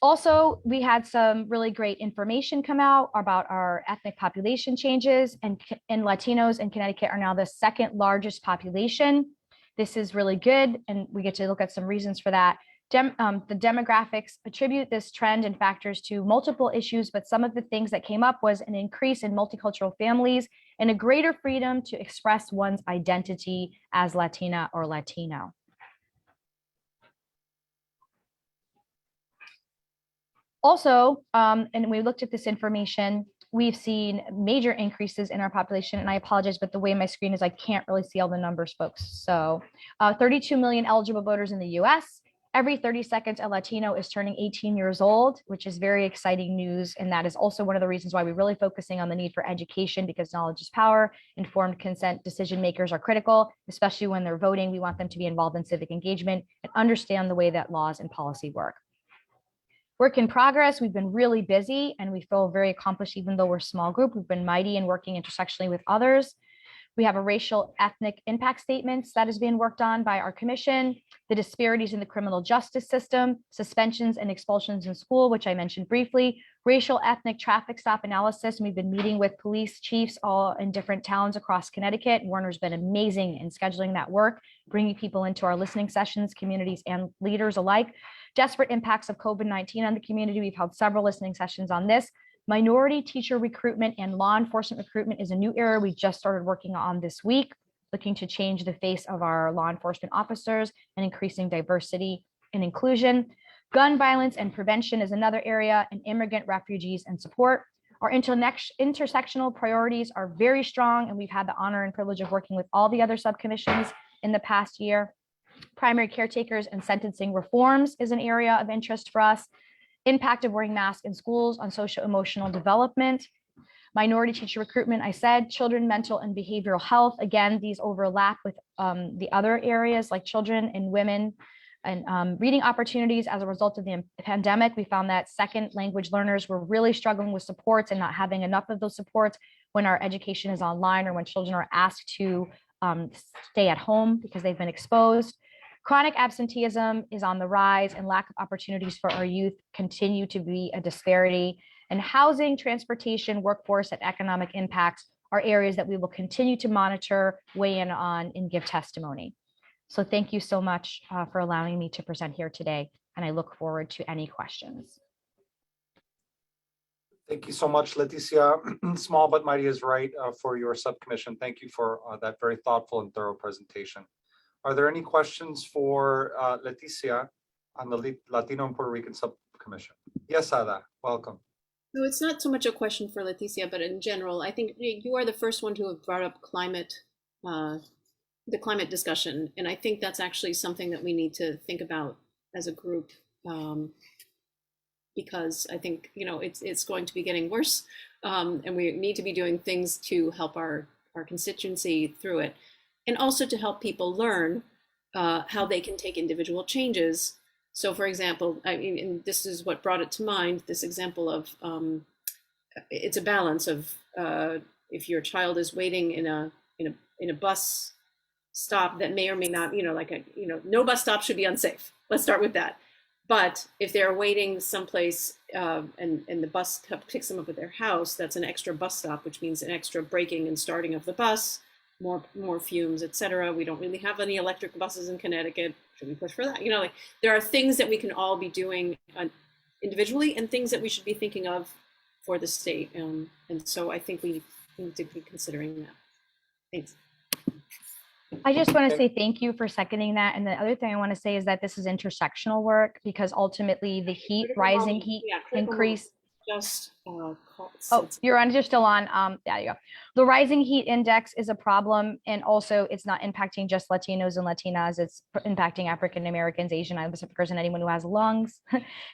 Also, we had some really great information come out about our ethnic population changes, and Latinos in Connecticut are now the second largest population. This is really good, and we get to look at some reasons for that. The demographics attribute this trend and factors to multiple issues, but some of the things that came up was an increase in multicultural families and a greater freedom to express one's identity as Latina or Latino. Also, and we looked at this information, we've seen major increases in our population, and I apologize, but the way my screen is, I can't really see all the numbers, folks. So 32 million eligible voters in the US. Every 30 seconds, a Latino is turning 18 years old, which is very exciting news. And that is also one of the reasons why we're really focusing on the need for education, because knowledge is power. Informed consent decision makers are critical, especially when they're voting. We want them to be involved in civic engagement and understand the way that laws and policy work. Work in progress, we've been really busy and we feel very accomplished even though we're a small group. We've been mighty in working intersectionally with others. We have a racial ethnic impact statements that is being worked on by our commission, the disparities in the criminal justice system, suspensions and expulsions in school, which I mentioned briefly, racial ethnic traffic stop analysis. And we've been meeting with police chiefs all in different towns across Connecticut. Werner's been amazing in scheduling that work, bringing people into our listening sessions, communities and leaders alike. Desperate impacts of COVID-19 on the community. We've held several listening sessions on this. Minority teacher recruitment and law enforcement recruitment is a new area we just started working on this week, looking to change the face of our law enforcement officers and increasing diversity and inclusion. Gun violence and prevention is another area, and immigrant refugees and support. Our intersectional priorities are very strong, and we've had the honor and privilege of working with all the other subcommissions in the past year. Primary caretakers and sentencing reforms is an area of interest for us. Impact of wearing masks in schools on social emotional development. Minority teacher recruitment, I said, children, mental and behavioral health. Again, these overlap with the other areas like children and women, and reading opportunities. As a result of the pandemic, we found that second language learners were really struggling with supports and not having enough of those supports when our education is online or when children are asked to stay at home because they've been exposed. Chronic absenteeism is on the rise, and lack of opportunities for our youth continue to be a disparity. And housing, transportation, workforce, and economic impacts are areas that we will continue to monitor, weigh in on, and give testimony. So thank you so much for allowing me to present here today, and I look forward to any questions. Thank you so much, Leticia. Small but mighty is right for your subcommission. Thank you for that very thoughtful and thorough presentation. Are there any questions for Leticia on the Latino and Puerto Rican Subcommission? Yes, Ada, welcome. No, it's not so much a question for Leticia, but in general, I think you are the first one to have brought up climate, the climate discussion. And I think that's actually something that we need to think about as a group, because I think, you know, it's going to be getting worse, and we need to be doing things to help our constituency through it. And also to help people learn how they can take individual changes. So for example, I mean, and this is what brought it to mind, this example of, it's a balance of if your child is waiting in a bus stop that may or may not, no bus stop should be unsafe. Let's start with that. But if they're waiting someplace and the bus picks them up at their house, that's an extra bus stop, which means an extra braking and starting of the bus, more fumes, etc. We don't really have any electric buses in Connecticut. Should we push for that? There are things that we can all be doing individually and things that we should be thinking of for the state. And so I think we need to be considering that. Thanks. I just want to say thank you for seconding that. And the other thing I want to say is that this is intersectional work, because ultimately the heat, rising heat increase. Just Oh, you're still on. There you go. The rising heat index is a problem, and also it's not impacting just Latinos and Latinas. It's impacting African Americans, Asian Pacificers, and anyone who has lungs.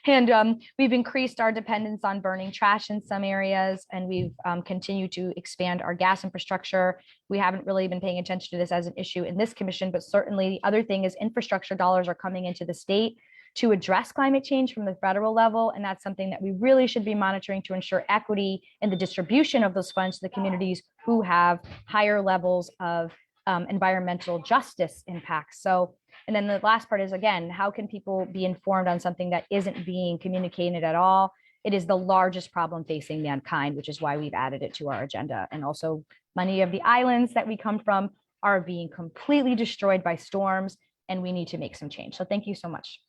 And we've increased our dependence on burning trash in some areas, and we've continued to expand our gas infrastructure. We haven't really been paying attention to this as an issue in this commission, but certainly the other thing is infrastructure dollars are coming into the state to address climate change from the federal level. And that's something that we really should be monitoring to ensure equity in the distribution of those funds to the communities who have higher levels of environmental justice impacts. So, and then the last part is, again, how can people be informed on something that isn't being communicated at all? It is the largest problem facing mankind, which is why we've added it to our agenda. And also many of the islands that we come from are being completely destroyed by storms, and we need to make some change. So thank you so much.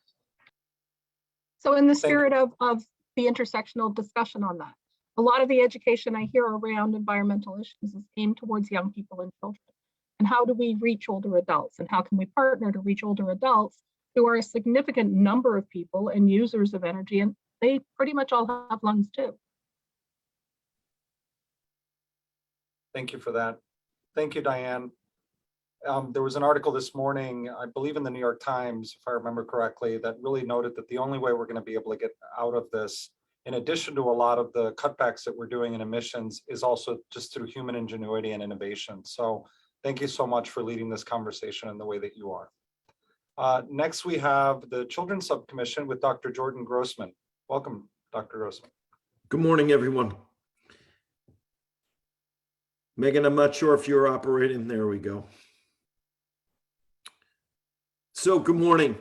So in the spirit of the intersectional discussion on that, a lot of the education I hear around environmental issues is aimed towards young people and children. And how do we reach older adults? And how can we partner to reach older adults who are a significant number of people and users of energy? And they pretty much all have lungs too. Thank you for that. Thank you, Diane. There was an article this morning, I believe in the New York Times, if I remember correctly, that really noted that the only way we're going to be able to get out of this, in addition to a lot of the cutbacks that we're doing in emissions, is also just through human ingenuity and innovation. So thank you so much for leading this conversation in the way that you are. Next, we have the Children's Subcommission with Dr. Jordan Grossman. Welcome, Dr. Grossman. Good morning, everyone. Megan, I'm not sure if you're operating. There we go. So good morning.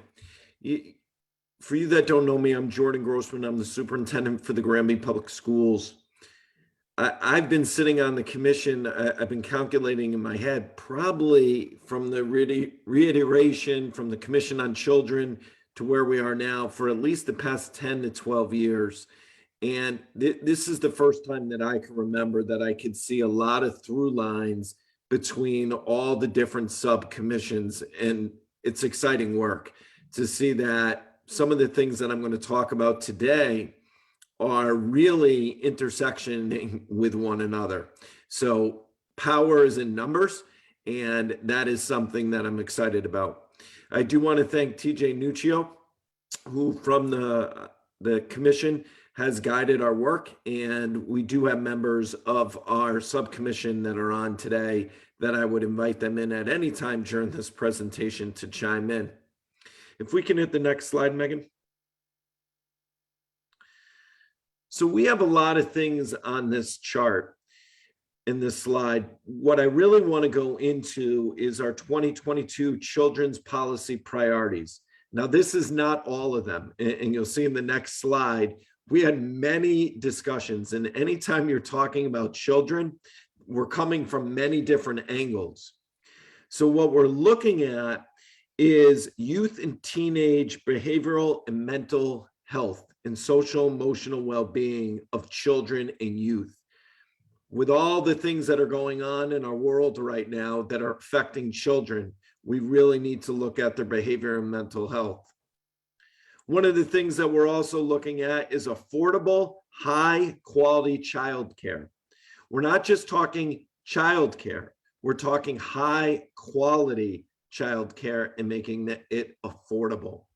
For you that don't know me, I'm Jordan Grossman. I'm the superintendent for the Granby Public Schools. I've been sitting on the commission. I've been calculating in my head, probably from the reiteration from the Commission on Children to where we are now, for at least the past 10 to 12 years. And this is the first time that I can remember that I could see a lot of through lines between all the different subcommissions, and it's exciting work to see that some of the things that I'm going to talk about today are really intersectioning with one another. So power is in numbers, and that is something that I'm excited about. I do want to thank TJ Nuccio, who from the commission has guided our work, and we do have members of our subcommission that are on today that I would invite them in at any time during this presentation to chime in. If we can hit the next slide, Megan. So we have a lot of things on this chart in this slide. What I really want to go into is our 2022 children's policy priorities. Now, this is not all of them, and you'll see in the next slide, we had many discussions, and anytime you're talking about children, we're coming from many different angles. So what we're looking at is youth and teenage behavioral and mental health and social emotional well-being of children and youth. With all the things that are going on in our world right now that are affecting children, we really need to look at their behavior and mental health. One of the things that we're also looking at is affordable, high quality childcare. We're not just talking childcare, we're talking high quality childcare and making it affordable.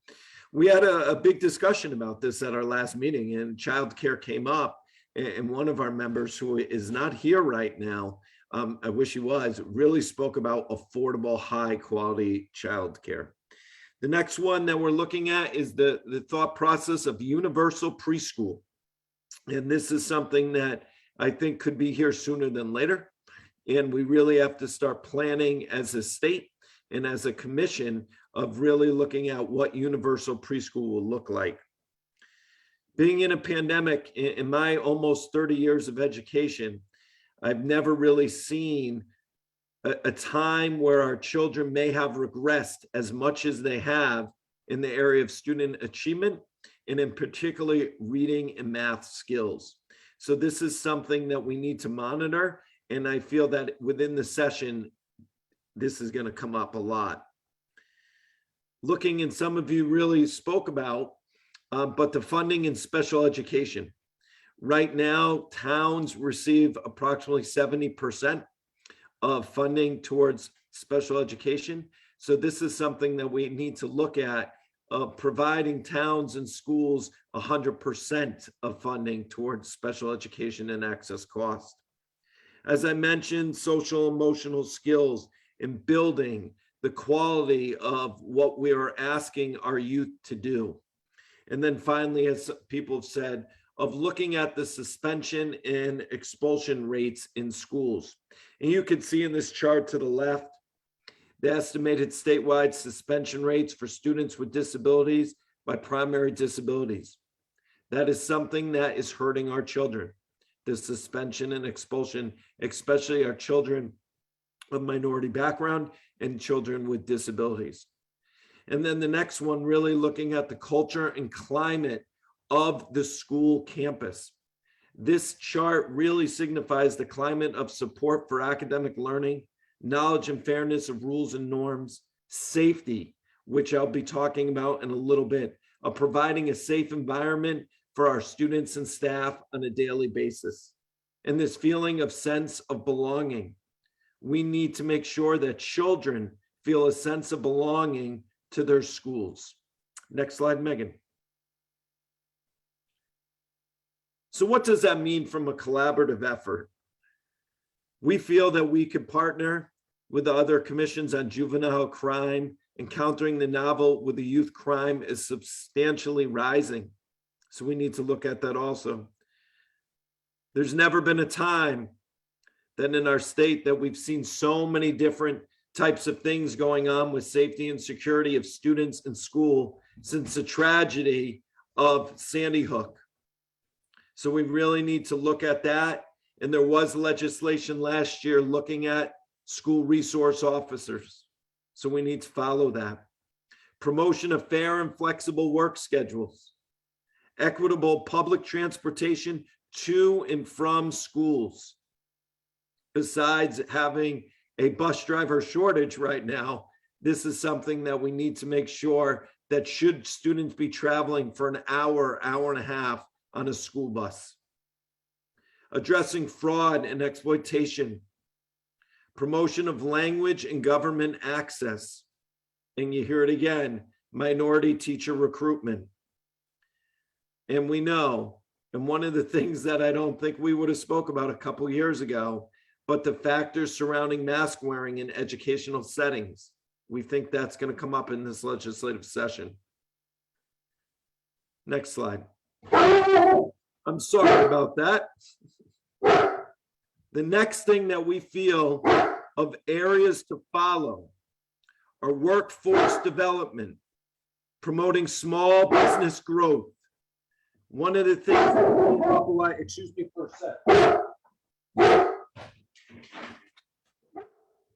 We had a big discussion about this at our last meeting, and childcare came up, and one of our members, who is not here right now, I wish he was, really spoke about affordable, high quality childcare. The next one that we're looking at is the thought process of universal preschool. And this is something that I think could be here sooner than later. And we really have to start planning as a state and as a commission of really looking at what universal preschool will look like. Being in a pandemic, in my almost 30 years of education, I've never really seen a time where our children may have regressed as much as they have in the area of student achievement, and in particularly reading and math skills. So this is something that we need to monitor, and I feel that within the session, this is going to come up a lot. Looking, and some of you really spoke about, but the funding in special education. Right now, towns receive approximately 70% of funding towards special education. So this is something that we need to look at, providing towns and schools 100% of funding towards special education and access cost. As I mentioned, social emotional skills and building the quality of what we are asking our youth to do. And then finally, as people have said, of looking at the suspension and expulsion rates in schools. And you can see in this chart to the left, the estimated statewide suspension rates for students with disabilities by primary disabilities. That is something that is hurting our children, the suspension and expulsion, especially our children of minority background and children with disabilities. And then the next one, really looking at the culture and climate of the school campus. This chart really signifies the climate of support for academic learning, knowledge and fairness of rules and norms, safety, which I'll be talking about in a little bit, of providing a safe environment for our students and staff on a daily basis. And this feeling of sense of belonging. We need to make sure that children feel a sense of belonging to their schools. Next slide, Megan. So what does that mean from a collaborative effort? We feel that we could partner with the other commissions on juvenile crime, encountering the novel with the youth crime is substantially rising. So we need to look at that also. There's never been a time that in our state that we've seen so many different types of things going on with safety and security of students in school since the tragedy of Sandy Hook. So we really need to look at that. And there was legislation last year looking at school resource officers. So we need to follow that. Promotion of fair and flexible work schedules. Equitable public transportation to and from schools. Besides having a bus driver shortage right now, this is something that we need to make sure that should students be traveling for an hour, hour and a half on a school bus. Addressing fraud and exploitation. Promotion of language and government access. And you hear it again, minority teacher recruitment. And we know, and one of the things that I don't think we would have spoke about a couple years ago, but the factors surrounding mask wearing in educational settings. We think that's going to come up in this legislative session. Next slide. I'm sorry about that. The next thing that we feel of areas to follow are workforce development, promoting small business growth. One of the things that we excuse me for a sec.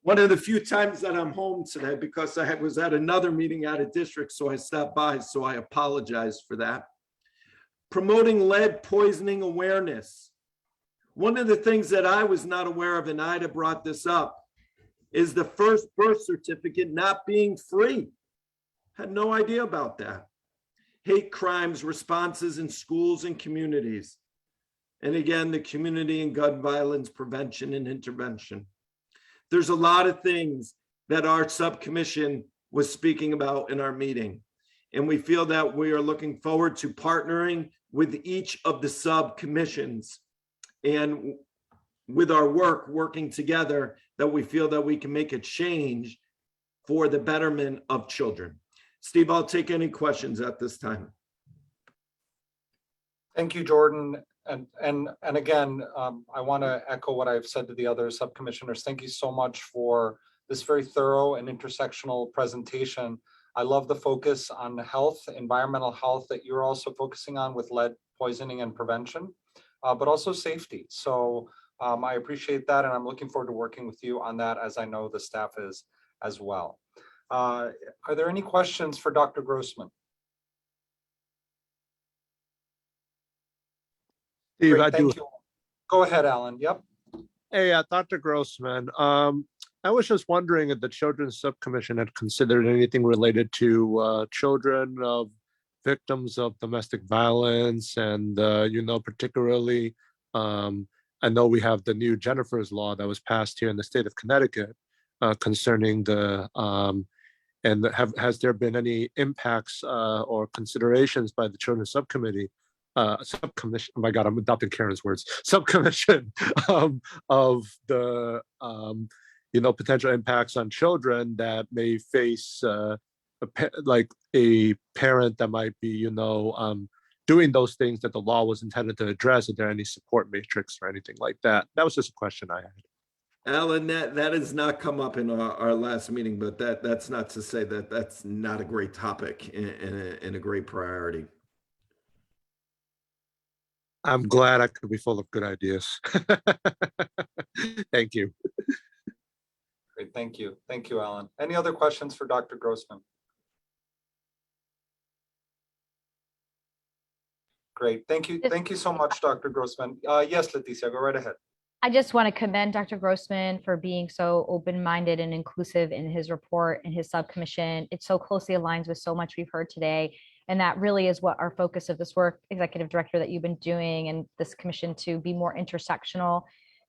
One of the few times that I'm home today because I was at another meeting out of district, so I stopped by, so I apologize for that. Promoting lead poisoning awareness. One of the things that I was not aware of, and Ida brought this up, is the first birth certificate not being free. Had no idea about that. Hate crimes responses in schools and communities. And again, the community and gun violence prevention and intervention. There's a lot of things that our subcommission was speaking about in our meeting. And we feel that we are looking forward to partnering with each of the subcommissions and with our work, working together, that we feel that we can make a change for the betterment of children. Steve, I'll take any questions at this time. Thank you, Jordan. And again, I want to echo what I've said to the other subcommissioners. Thank you so much for this very thorough and intersectional presentation. I love the focus on health, environmental health that you're also focusing on with lead poisoning and prevention, but also safety. So I appreciate that, and I'm looking forward to working with you on that, as I know the staff is as well. Are there any questions for Dr. Grossman? Steve, Great, I do. thank you. Go ahead, Alan. Yep. Hey, Dr. Grossman, I was just wondering if the Children's Subcommission had considered anything related to children of victims of domestic violence, and particularly, I know we have the new Jennifer's Law that was passed here in the state of Connecticut concerning the and has there been any impacts or considerations by the Children's Subcommittee? Subcommission, oh my God, I'm adopting Karen's words, subcommission of the, potential impacts on children that may face like a parent that might be, doing those things that the law was intended to address. Is there any support matrix or anything like that? That was just a question I had. Alan, that has not come up in our last meeting, but that's not to say that that's not a great topic and a great priority. I'm glad I could be full of good ideas. Thank you. Great, thank you. Thank you, Alan. Any other questions for Dr. Grossman? Great, thank you. Thank you so much, Dr. Grossman. Yes, Leticia, go right ahead. I just want to commend Dr. Grossman for being so open-minded and inclusive in his report and his subcommission. It so closely aligns with so much we've heard today. And that really is what our focus of this work, Executive Director, that you've been doing, and this commission, to be more intersectional.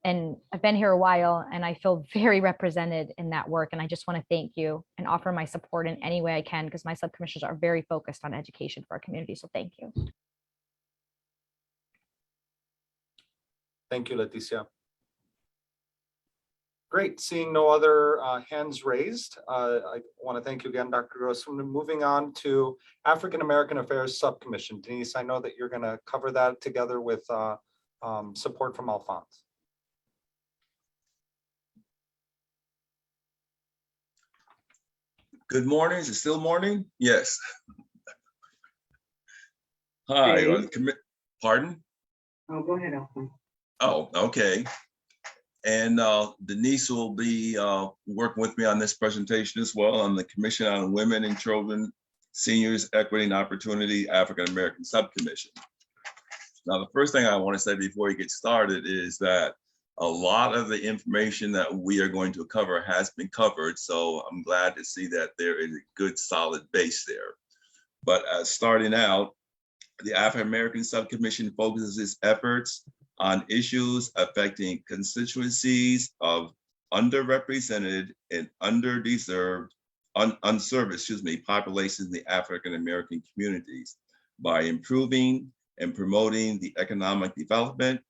And I've been here a while and I feel very represented in that work. And I just want to thank you and offer my support in any way I can, because my subcommissioners are very focused on education for our community. So thank you. Thank you, Leticia. Great, seeing no other hands raised. I want to thank you again, Dr. Grossman. Moving on to African American Affairs Subcommission. Denise, I know that you're going to cover that together with support from Alphonse. Good morning. Is it still morning? Yes. Hi. Hey. Pardon? Oh, go ahead, Alphonse. Oh, okay. And Denise will be working with me on this presentation as well on the Commission on Women and Children, Seniors, Equity and Opportunity, African American Subcommission. Now, the first thing I want to say before we get started is that a lot of the information that we are going to cover has been covered. So I'm glad to see that there is a good solid base there. But starting out, the African American Subcommission focuses its efforts on issues affecting constituencies of underrepresented and unserved populations in the African American communities by improving and promoting the economic development,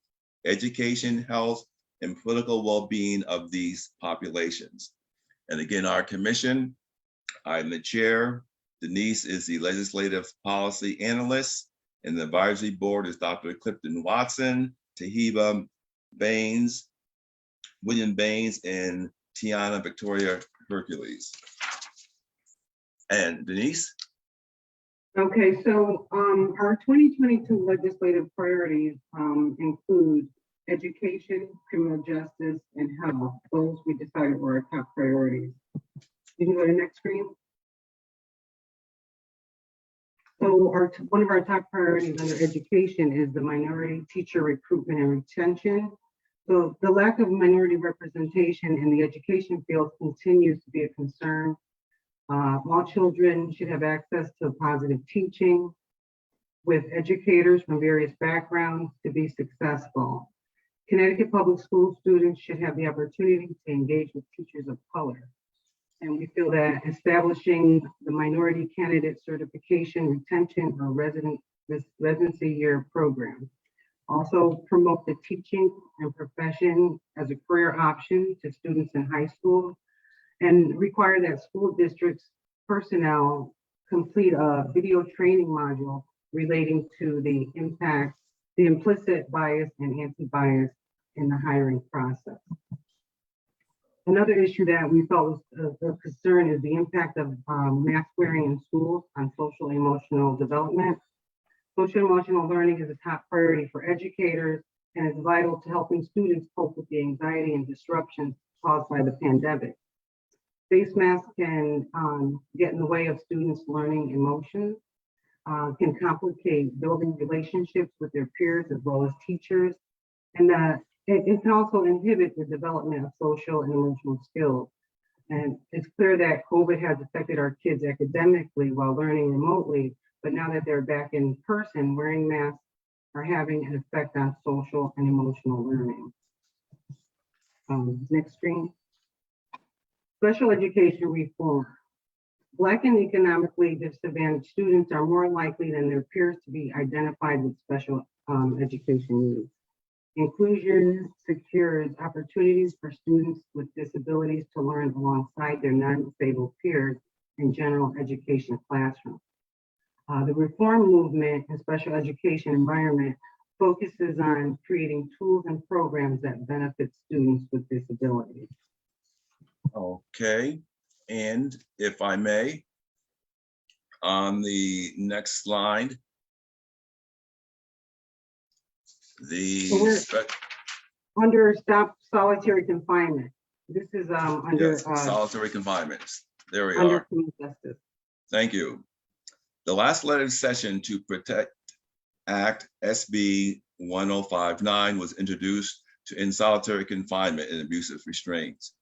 education, health, and political well-being of these populations. And again, our commission, I'm the chair. Denise is the legislative policy analyst, and the advisory board is Dr. Clifton Watson, Tahiba Baines, William Baines, and Tiana Victoria Hercules. And Denise? Okay, so our 2022 legislative priorities include education, criminal justice, and health. Those we decided were our top priorities. You can go to the next screen. So one of our top priorities under education is the minority teacher recruitment and retention. So the lack of minority representation in the education field continues to be a concern. All children should have access to positive teaching with educators from various backgrounds to be successful. Connecticut public school students should have the opportunity to engage with teachers of color. And we feel that establishing the minority candidate certification, retention, or residency year program. Also promote the teaching and profession as a career option to students in high school, and require that school districts personnel complete a video training module relating to the impact, the implicit bias and anti-bias in the hiring process. Another issue that we felt was a concern is the impact of mask wearing in schools on social and emotional development. Social emotional learning is a top priority for educators and is vital to helping students cope with the anxiety and disruption caused by the pandemic. Face masks can get in the way of students learning emotions, can complicate building relationships with their peers as well as teachers, and it can also inhibit the development of social and emotional skills. And it's clear that COVID has affected our kids academically while learning remotely, but now that they're back in person, wearing masks are having an effect on social and emotional learning. Next screen. Special education reform. Black and economically disadvantaged students are more likely than their peers to be identified with special education needs. Inclusion secures opportunities for students with disabilities to learn alongside their non-disabled peers in general education classrooms. The reform movement in special education environment focuses on creating tools and programs that benefit students with disabilities. Okay, and if I may, on the next slide, Under stop solitary confinement. This is under yes, solitary confinement. There we under are. criminal justice. Thank you. The last legislative session to protect Act SB 1059 was introduced to end solitary confinement and abusive restraints.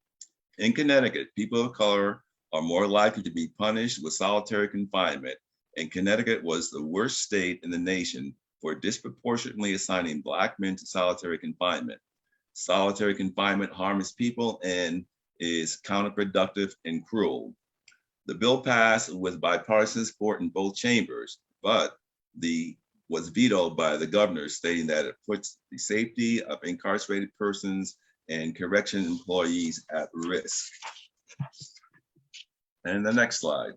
In Connecticut, people of color are more likely to be punished with solitary confinement, and Connecticut was the worst state in the nation for disproportionately assigning Black men to solitary confinement. Solitary confinement harms people and is counterproductive and cruel. The bill passed with bipartisan support in both chambers, but was vetoed by the governor, stating that it puts the safety of incarcerated persons and correction employees at risk. And the next slide.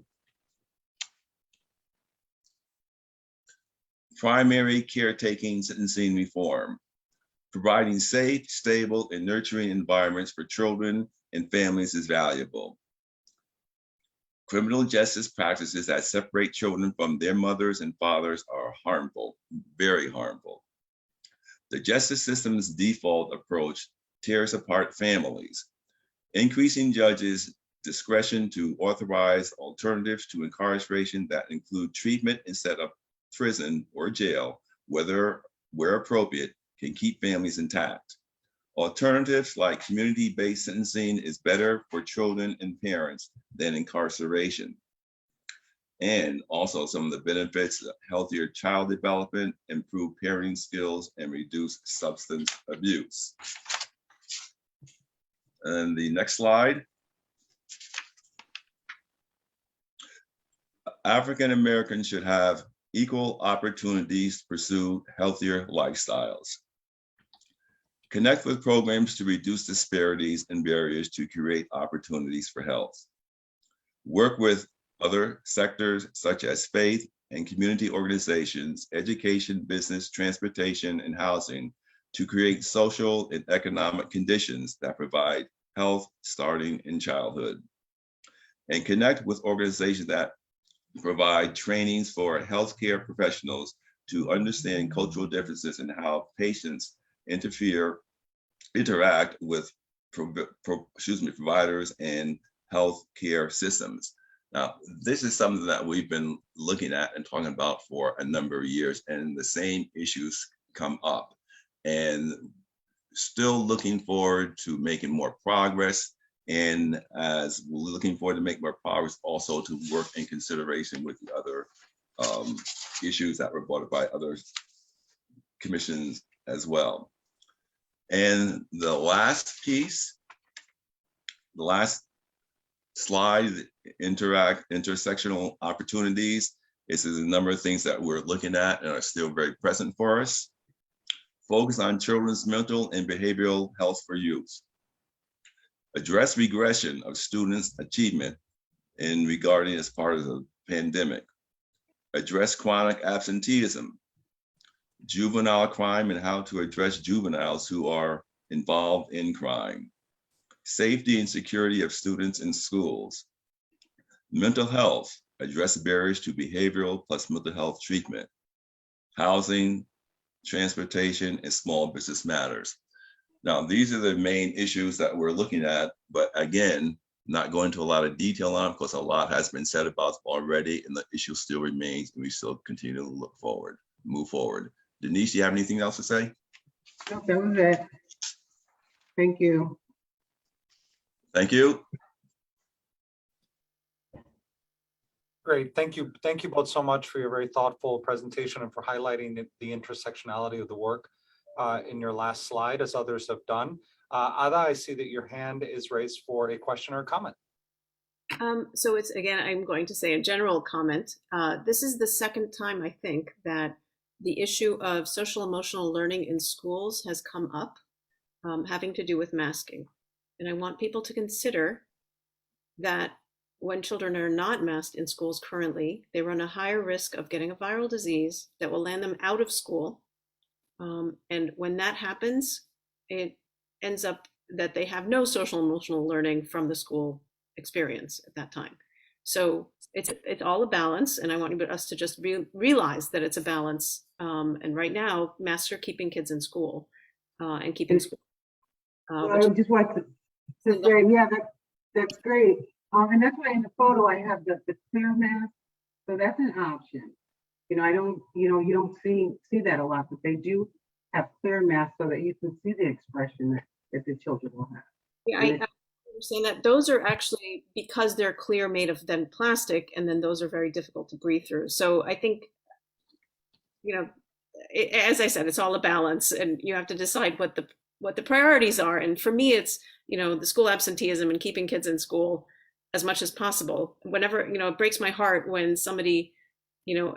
Primary caretaking sentencing reform. Providing safe, stable, and nurturing environments for children and families is valuable. Criminal justice practices that separate children from their mothers and fathers are harmful, very harmful. The justice system's default approach tears apart families. Increasing judges' discretion to authorize alternatives to incarceration that include treatment instead of prison or jail, where appropriate, can keep families intact. Alternatives like community-based sentencing is better for children and parents than incarceration. And also some of the benefits of healthier child development, improved parenting skills, and reduced substance abuse. And the next slide. African Americans should have equal opportunities to pursue healthier lifestyles. Connect with programs to reduce disparities and barriers to create opportunities for health. Work with other sectors such as faith and community organizations, education, business, transportation, and housing to create social and economic conditions that provide health starting in childhood. And connect with organizations that provide trainings for healthcare professionals to understand cultural differences and how patients interact with providers and healthcare systems. Now, this is something that we've been looking at and talking about for a number of years, and the same issues come up. And still looking forward to making more progress. And as we're looking forward to make more progress, also to work in consideration with the other issues that were brought up by other commissions as well. And the last piece, the last slide, intersectional opportunities. This is a number of things that we're looking at and are still very present for us. Focus on children's mental and behavioral health for youth. Address regression of students' achievement in regarding as part of the pandemic. Address chronic absenteeism. Juvenile crime and how to address juveniles who are involved in crime. safety and security of students in schools, mental health, address barriers to behavioral plus mental health treatment, housing, transportation, and small business matters. Now, these are the main issues that we're looking at, but again, not going into a lot of detail on because a lot has been said about it already and the issue still remains and we still continue to move forward. Denise, you have anything else to say? No, that was it. Thank you. Thank you. Great, thank you. Thank you both so much for your very thoughtful presentation and for highlighting the intersectionality of the work in your last slide, as others have done. Ada, I see that your hand is raised for a question or a comment. So it's, again, I'm going to say a general comment. This is the second time, I think, that the issue of social emotional learning in schools has come up, having to do with masking. And I want people to consider that when children are not masked in schools currently, they run a higher risk of getting a viral disease that will land them out of school. And when that happens, it ends up that they have no social emotional learning from the school experience at that time. So it's all a balance, and I want us to just realize that it's a balance. And right now, masks are keeping kids in school and keeping school. I just want to say, yeah, that's great. And that's why in the photo I have the clear mask, so that's an option. You don't see that a lot, but they do have clear masks so that you can see the expression that the children will have. Yeah, I understand that. Those are actually, because they're clear, made of then plastic, and then those are very difficult to breathe through. So I think, as I said, it's all a balance, and you have to decide what the priorities are. And for me, it's the school absenteeism and keeping kids in school as much as possible. Whenever it breaks my heart when somebody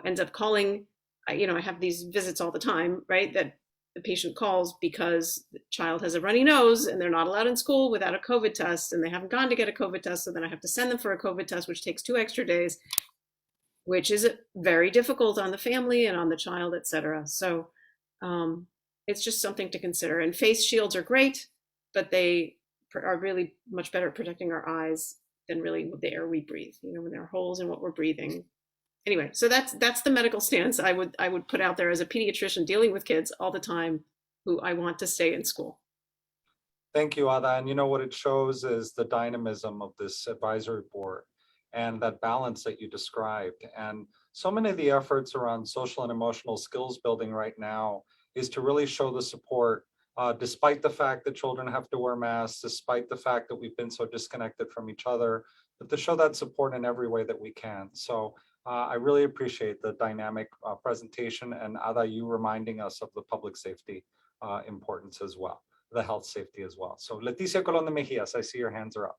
ends up calling. I have these visits all the time, right? That the patient calls because the child has a runny nose and they're not allowed in school without a COVID test, and they haven't gone to get a COVID test. So then I have to send them for a COVID test, which takes 2 extra days, which is very difficult on the family and on the child, et cetera. So it's just something to consider. And face shields are great, but they are really much better at protecting our eyes than really the air we breathe, when there are holes in what we're breathing. Anyway, so that's the medical stance I would put out there as a pediatrician dealing with kids all the time who I want to stay in school. Thank you, Ada. And what it shows is the dynamism of this advisory board and that balance that you described. And so many of the efforts around social and emotional skills building right now is to really show the support, despite the fact that children have to wear masks, despite the fact that we've been so disconnected from each other, but to show that support in every way that we can. So I really appreciate the dynamic presentation, and Ada, you reminding us of the public safety importance as well, the health safety as well. So Leticia Colon de Mejias, I see your hands are up.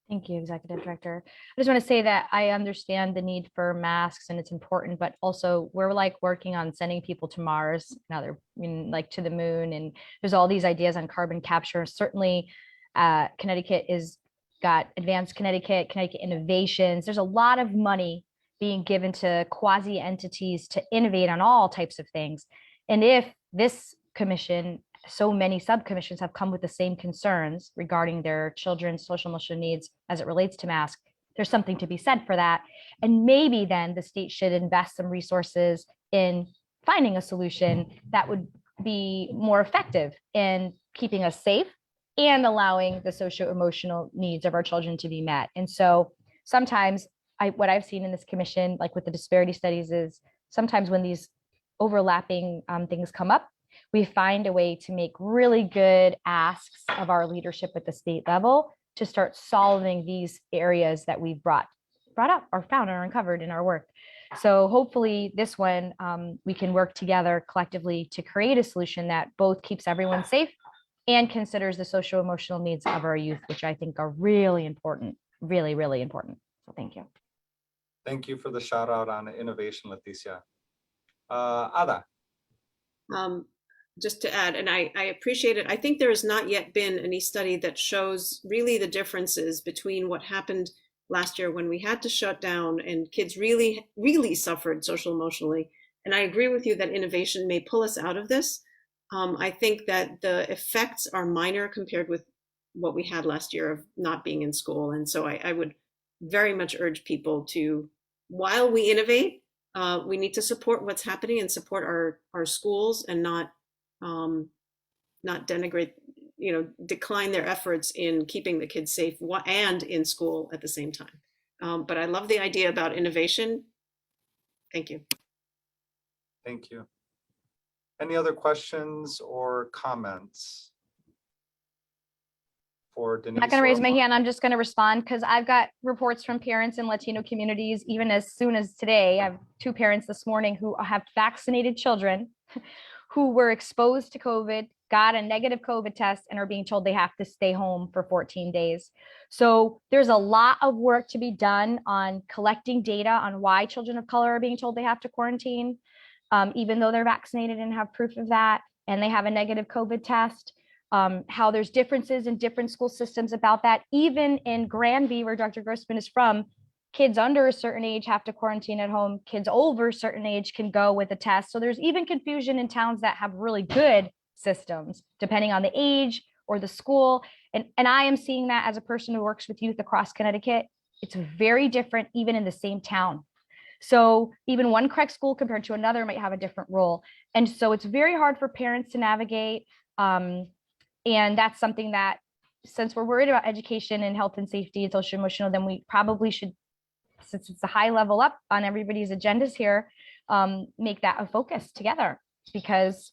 Thank you, Executive Director. I just want to say that I understand the need for masks and it's important, but also we're working on sending people to Mars, now they're to the moon, and there's all these ideas on carbon capture. Certainly Connecticut got Advanced Connecticut Innovations. There's a lot of money being given to quasi entities to innovate on all types of things. And if this commission, so many subcommissions have come with the same concerns regarding their children's social emotional needs as it relates to masks, there's something to be said for that. And maybe then the state should invest some resources in finding a solution that would be more effective in keeping us safe and allowing the socio-emotional needs of our children to be met. And so sometimes what I've seen in this commission, like with the disparity studies, is sometimes when these overlapping things come up, we find a way to make really good asks of our leadership at the state level to start solving these areas that we've brought up or found or uncovered in our work. So hopefully this one, we can work together collectively to create a solution that both keeps everyone safe and considers the socio-emotional needs of our youth, which I think are really important, really, really important. So thank you. Thank you for the shout out on innovation, Leticia. Ada. Just to add, and I appreciate it. I think there has not yet been any study that shows really the differences between what happened last year when we had to shut down and kids really, really suffered social emotionally. And I agree with you that innovation may pull us out of this. I think that the effects are minor compared with what we had last year of not being in school. And so I would very much urge people to, while we innovate, we need to support what's happening and support our schools, and not denigrate, decline their efforts in keeping the kids safe and in school at the same time. But I love the idea about innovation. Thank you. Thank you. Any other questions or comments for Denise? I'm not going to raise my or- hand. I'm just going to respond because I've got reports from parents in Latino communities, even as soon as today. I have 2 parents this morning who have vaccinated children who were exposed to COVID, got a negative COVID test, and are being told they have to stay home for 14 days. So there's a lot of work to be done on collecting data on why children of color are being told they have to quarantine, even though they're vaccinated and have proof of that, and they have a negative COVID test. How there's differences in different school systems about that. Even in Granby, where Dr. Grossman is from, kids under a certain age have to quarantine at home. Kids over a certain age can go with a test. So there's even confusion in towns that have really good systems, depending on the age or the school. And I am seeing that as a person who works with youth across Connecticut. It's very different, even in the same town. So even one correct school compared to another might have a different role. And so it's very hard for parents to navigate. And that's something that, since we're worried about education and health and safety and social emotional, then we probably should, since it's a high level up on everybody's agendas here, make that a focus together. Because,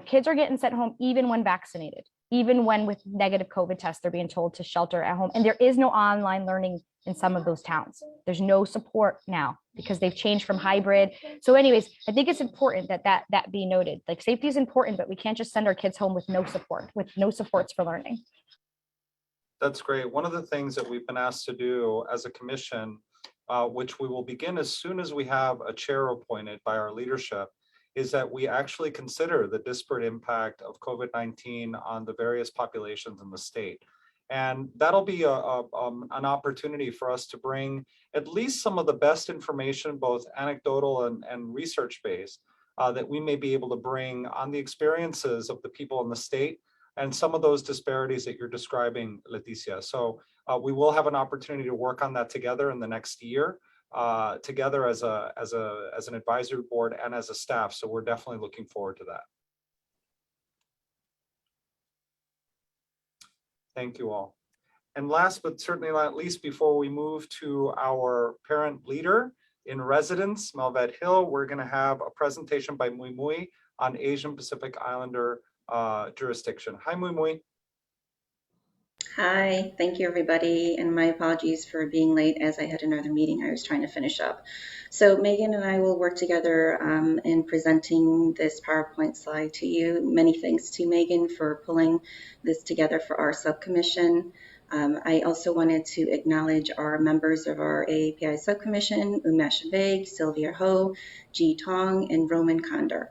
kids are getting sent home even when vaccinated, even when with negative COVID tests, they're being told to shelter at home. And there is no online learning in some of those towns. There's no support now because they've changed from hybrid. So anyways, I think it's important that be noted. Like, safety is important, but we can't just send our kids home with no support, with no supports for learning. That's great. One of the things that we've been asked to do as a commission, which we will begin as soon as we have a chair appointed by our leadership, is that we actually consider the disparate impact of COVID-19 on the various populations in the state. And that'll be an opportunity for us to bring at least some of the best information, both anecdotal and research-based, that we may be able to bring on the experiences of the people in the state and some of those disparities that you're describing, Leticia. So we will have an opportunity to work on that together in the next year, together as an advisory board and as a staff. So we're definitely looking forward to that. Thank you all. And last but certainly not least, before we move to our parent leader in residence, Melvet Hill, we're going to have a presentation by Mui Mui on Asian Pacific Islander jurisdiction. Hi, Mui Mui. Hi, thank you everybody, and my apologies for being late as I had another meeting I was trying to finish up. So Megan and I will work together in presenting this PowerPoint slide to you. Many thanks to Megan for pulling this together for our subcommission. I also wanted to acknowledge our members of our AAPI subcommission, Umesh Veg, Sylvia Ho, Ji Tong, and Roman Condor.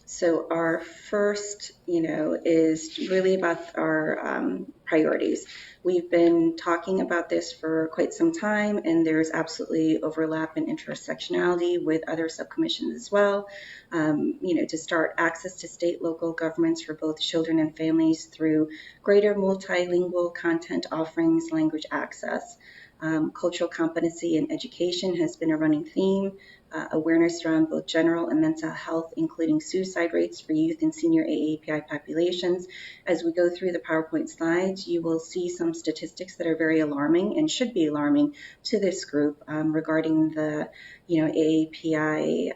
So our first, is really about our priorities. We've been talking about this for quite some time, and there's absolutely overlap and intersectionality with other subcommissions as well. To start access to state, local governments for both children and families through greater multilingual content offerings, language access. Cultural competency and education has been a running theme. Awareness around both general and mental health, including suicide rates for youth and senior AAPI populations. As we go through the PowerPoint slides, you will see some statistics that are very alarming and should be alarming to this group regarding the AAPI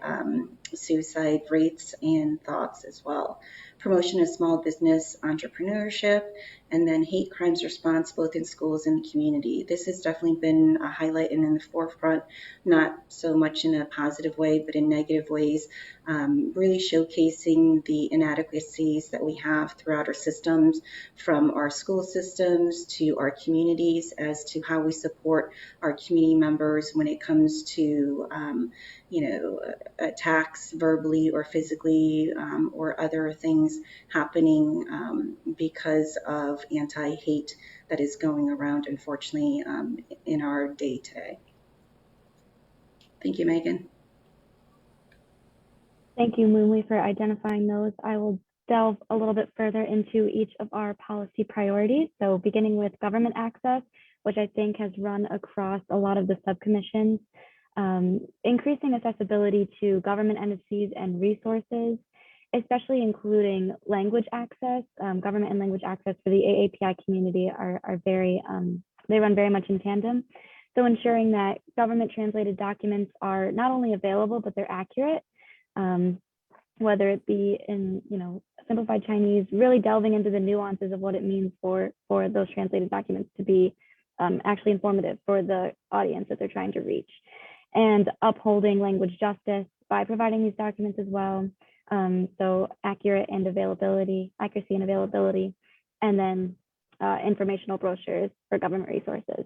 suicide rates and thoughts as well. Promotion of small business entrepreneurship, and then hate crimes response both in schools and the community. This has definitely been a highlight and in the forefront, not so much in a positive way, but in negative ways, really showcasing the inadequacies that we have throughout our systems, from our school systems to our communities, as to how we support our community members when it comes to attacks verbally or physically, or other things happening because of anti-hate that is going around, unfortunately, in our day today. Thank you, Megan. Thank you, Moonly, for identifying those. I will delve a little bit further into each of our policy priorities. So beginning with government access, which I think has run across a lot of the subcommissions, increasing accessibility to government entities and resources, especially including language access. Government and language access for the AAPI community are very, they run very much in tandem. So ensuring that government translated documents are not only available, but they're accurate, whether it be in, simplified Chinese, really delving into the nuances of what it means for those translated documents to be actually informative for the audience that they're trying to reach, and upholding language justice by providing these documents as well. So accuracy and availability, and then informational brochures for government resources.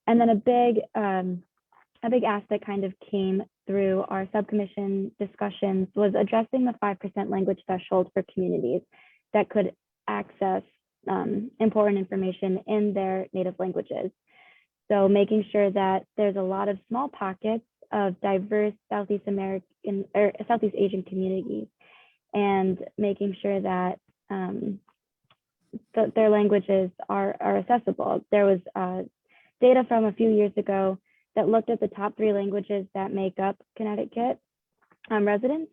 And then a big ask that kind of came through our subcommission discussions was addressing the 5% language threshold for communities that could access important information in their native languages. So making sure that there's a lot of small pockets of diverse Southeast Asian communities, and making sure that their languages are accessible. There was data from a few years ago that looked at the top 3 languages that make up Connecticut residents,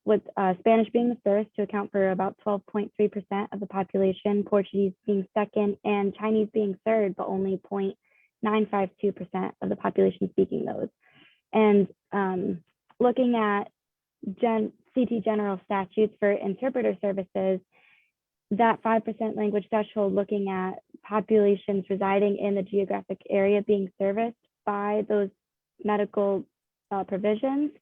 with Spanish being the first to account for about 12.3% of the population, Portuguese being second, and Chinese being third, but only 0.952% of the population speaking those. And looking at CT general statutes for interpreter services, that 5% language threshold, looking at populations residing in the geographic area being serviced by those medical provisions.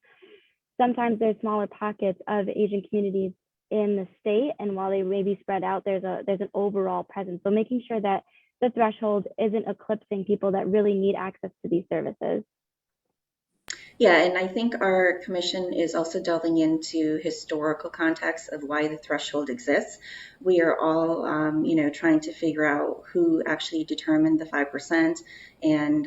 Sometimes there's smaller pockets of Asian communities in the state, and while they may be spread out, there's an overall presence. So making sure that the threshold isn't eclipsing people that really need access to these services. Yeah, and I think our commission is also delving into historical context of why the threshold exists. We are all, trying to figure out who actually determined the 5% and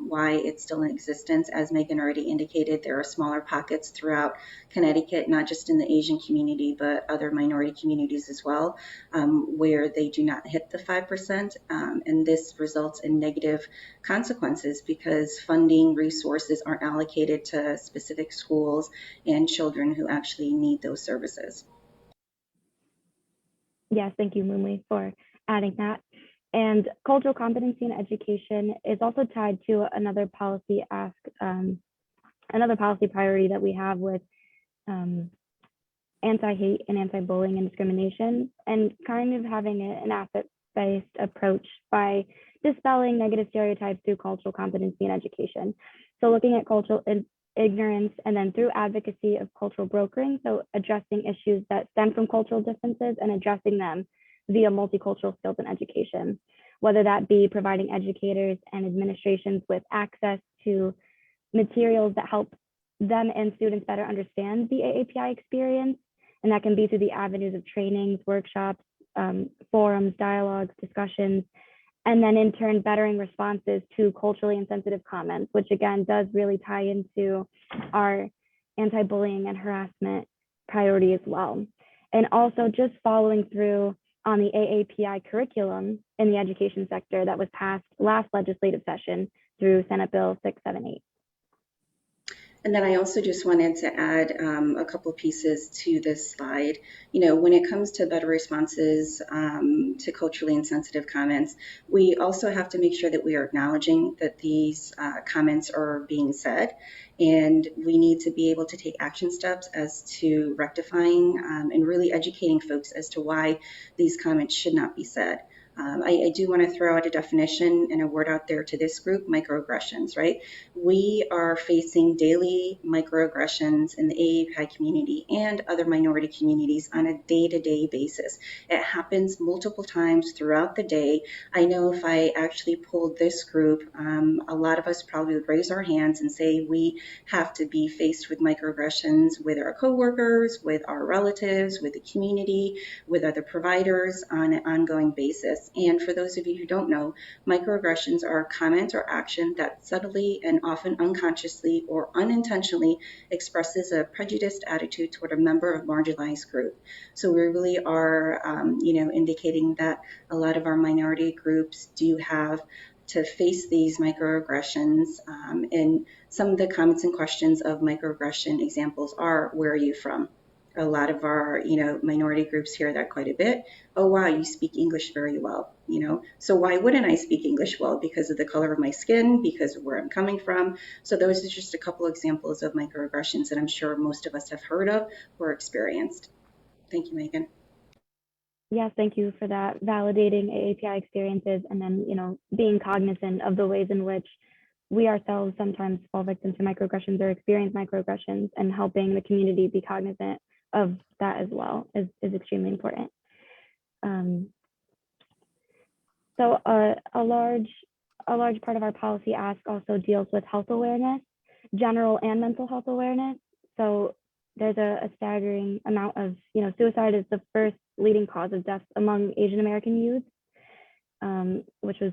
why it's still in existence. As Megan already indicated, there are smaller pockets throughout Connecticut, not just in the Asian community, but other minority communities as well, where they do not hit the 5%. And this results in negative consequences because funding resources aren't allocated to specific schools and children who actually need those services. Yes, thank you, Moonli, for adding that. And cultural competency in education is also tied to another policy another policy priority that we have with anti-hate and anti-bullying and discrimination, and kind of having an asset-based approach by dispelling negative stereotypes through cultural competency in education. So looking at cultural ignorance, and then through advocacy of cultural brokering, so addressing issues that stem from cultural differences and addressing them via multicultural skills in education, whether that be providing educators and administrations with access to materials that help them and students better understand the AAPI experience. And that can be through the avenues of trainings, workshops, forums, dialogues, discussions, and then in turn bettering responses to culturally insensitive comments, which again does really tie into our anti-bullying and harassment priority as well. And also just following through on the AAPI curriculum in the education sector that was passed last legislative session through Senate Bill 678. And then I also just wanted to add a couple pieces to this slide. When it comes to better responses to culturally insensitive comments, we also have to make sure that we are acknowledging that these comments are being said, and we need to be able to take action steps as to rectifying and really educating folks as to why these comments should not be said. I do want to throw out a definition and a word out there to this group, microaggressions, right? We are facing daily microaggressions in the AAPI community and other minority communities on a day-to-day basis. It happens multiple times throughout the day. I know if I actually pulled this group, a lot of us probably would raise our hands and say we have to be faced with microaggressions with our coworkers, with our relatives, with the community, with other providers on an ongoing basis. And for those of you who don't know, microaggressions are a comment or action that subtly and often unconsciously or unintentionally expresses a prejudiced attitude toward a member of a marginalized group. So we really are, indicating that a lot of our minority groups do have to face these microaggressions. And some of the comments and questions of microaggression examples are, where are you from? A lot of our, minority groups hear that quite a bit. Oh, wow, you speak English very well, So why wouldn't I speak English well? Because of the color of my skin, because of where I'm coming from. So those are just a couple examples of microaggressions that I'm sure most of us have heard of or experienced. Thank you, Megan. Yes, thank you for that, validating AAPI experiences and then, being cognizant of the ways in which we ourselves sometimes fall victim to microaggressions or experience microaggressions, and helping the community be cognizant of that as well is extremely important. So a large part of our policy ask also deals with health awareness, general and mental health awareness. So there's a staggering amount of, suicide is the first leading cause of death among Asian American youth, which was,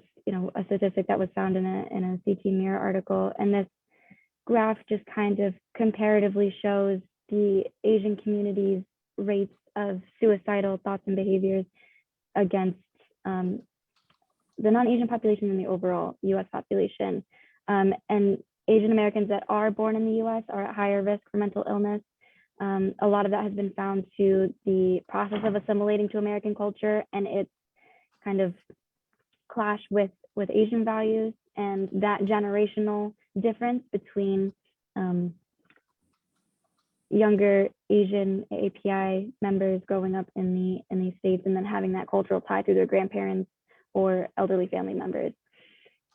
a statistic that was found in a CT Mirror article. And this graph just kind of comparatively shows the Asian community's rates of suicidal thoughts and behaviors against the non-Asian population and the overall US population. And Asian Americans that are born in the US are at higher risk for mental illness. A lot of that has been found to the process of assimilating to American culture and its kind of clash with Asian values, and that generational difference between younger Asian AAPI members growing up in the States and then having that cultural tie through their grandparents or elderly family members.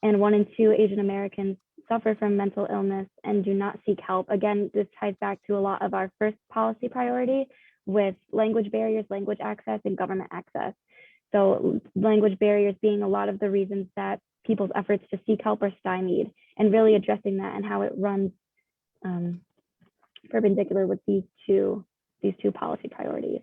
And 1 in 2 Asian Americans suffer from mental illness and do not seek help. Again, this ties back to a lot of our first policy priority with language barriers, language access, and government access. So language barriers being a lot of the reasons that people's efforts to seek help are stymied, and really addressing that and how it runs perpendicular with these two policy priorities.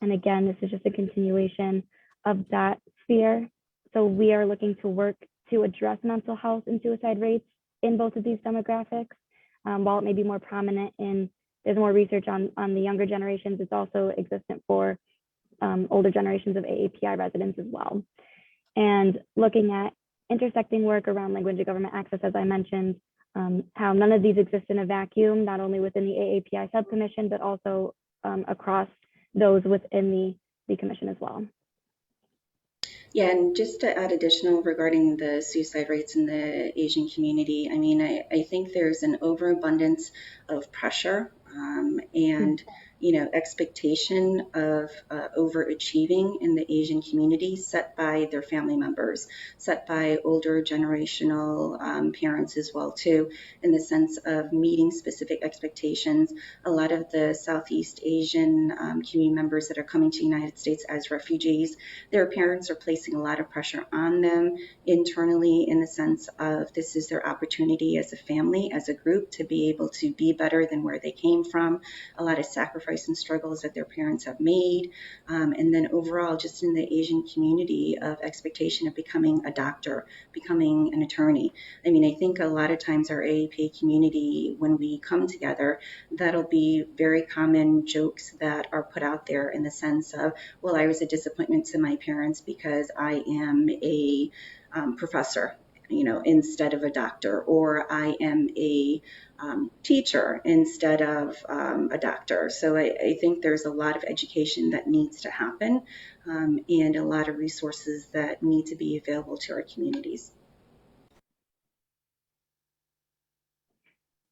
And again, this is just a continuation of that sphere. So we are looking to work to address mental health and suicide rates in both of these demographics. While it may be more prominent there's more research on the younger generations, it's also existent for older generations of AAPI residents as well. And looking at intersecting work around language and government access, as I mentioned, how none of these exist in a vacuum, not only within the AAPI subcommission, but also across those within the commission as well. Yeah, and just to add additional regarding the suicide rates in the Asian community, I think there's an overabundance of pressure and expectation of overachieving in the Asian community set by their family members, set by older generational parents as well too, in the sense of meeting specific expectations. A lot of the Southeast Asian community members that are coming to the United States as refugees, their parents are placing a lot of pressure on them internally in the sense of this is their opportunity as a family, as a group, to be able to be better than where they came from. A lot of sacrifice and struggles that their parents have made. And then overall, just in the Asian community of expectation of becoming a doctor, becoming an attorney. I think a lot of times our AAPI community, when we come together, that'll be very common jokes that are put out there in the sense of, well, I was a disappointment to my parents because I am a professor, instead of a doctor, or I am a teacher instead of a doctor. So I think there's a lot of education that needs to happen and a lot of resources that need to be available to our communities.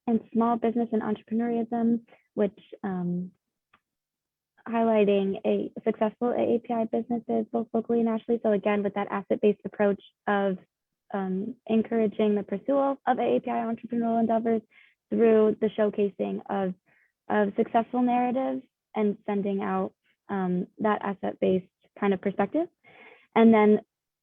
And small business and entrepreneurism, which highlighting a successful AAPI businesses both locally and nationally. So again, with that asset-based approach of encouraging the pursuit of AAPI entrepreneurial endeavors through the showcasing of successful narratives and sending out that asset-based kind of perspective. And then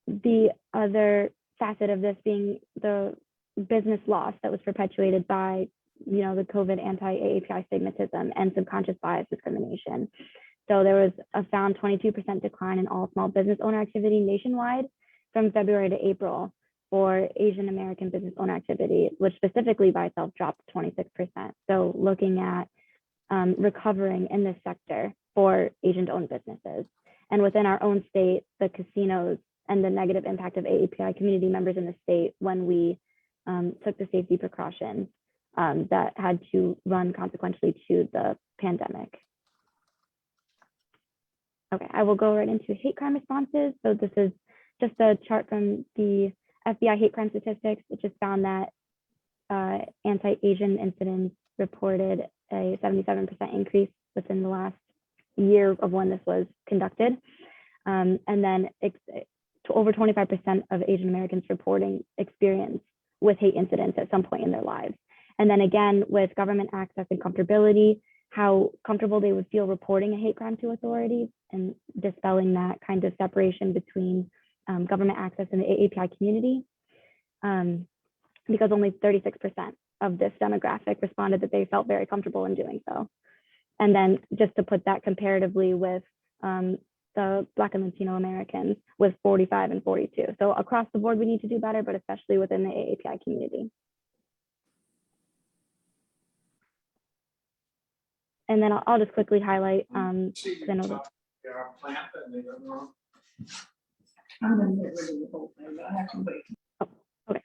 the other facet of this being the business loss that was perpetuated by the COVID anti-AAPI stigmatism and subconscious bias discrimination. So there was a found 22% decline in all small business owner activity nationwide from February to April for Asian American business owner activity, which specifically by itself dropped 26%. So looking at recovering in this sector for Asian-owned businesses. And within our own state, the casinos and the negative impact of AAPI community members in the state when we took the safety precautions that had to run consequentially to the pandemic. Okay, I will go right into hate crime responses. So this is just a chart from the FBI hate crime statistics. It just found that anti-Asian incidents reported a 77% increase within the last year of when this was conducted. And then over 25% of Asian Americans reporting experience with hate incidents at some point in their lives. And then again, with government access and comfortability, how comfortable they would feel reporting a hate crime to authorities and dispelling that kind of separation between government access and the AAPI community. Because only 36% of this demographic responded that they felt very comfortable in doing so. And then just to put that comparatively with the Black and Latino Americans with 45 and 42. So across the board, we need to do better, but especially within the AAPI community. And then I'll just quickly highlight, I know that, okay.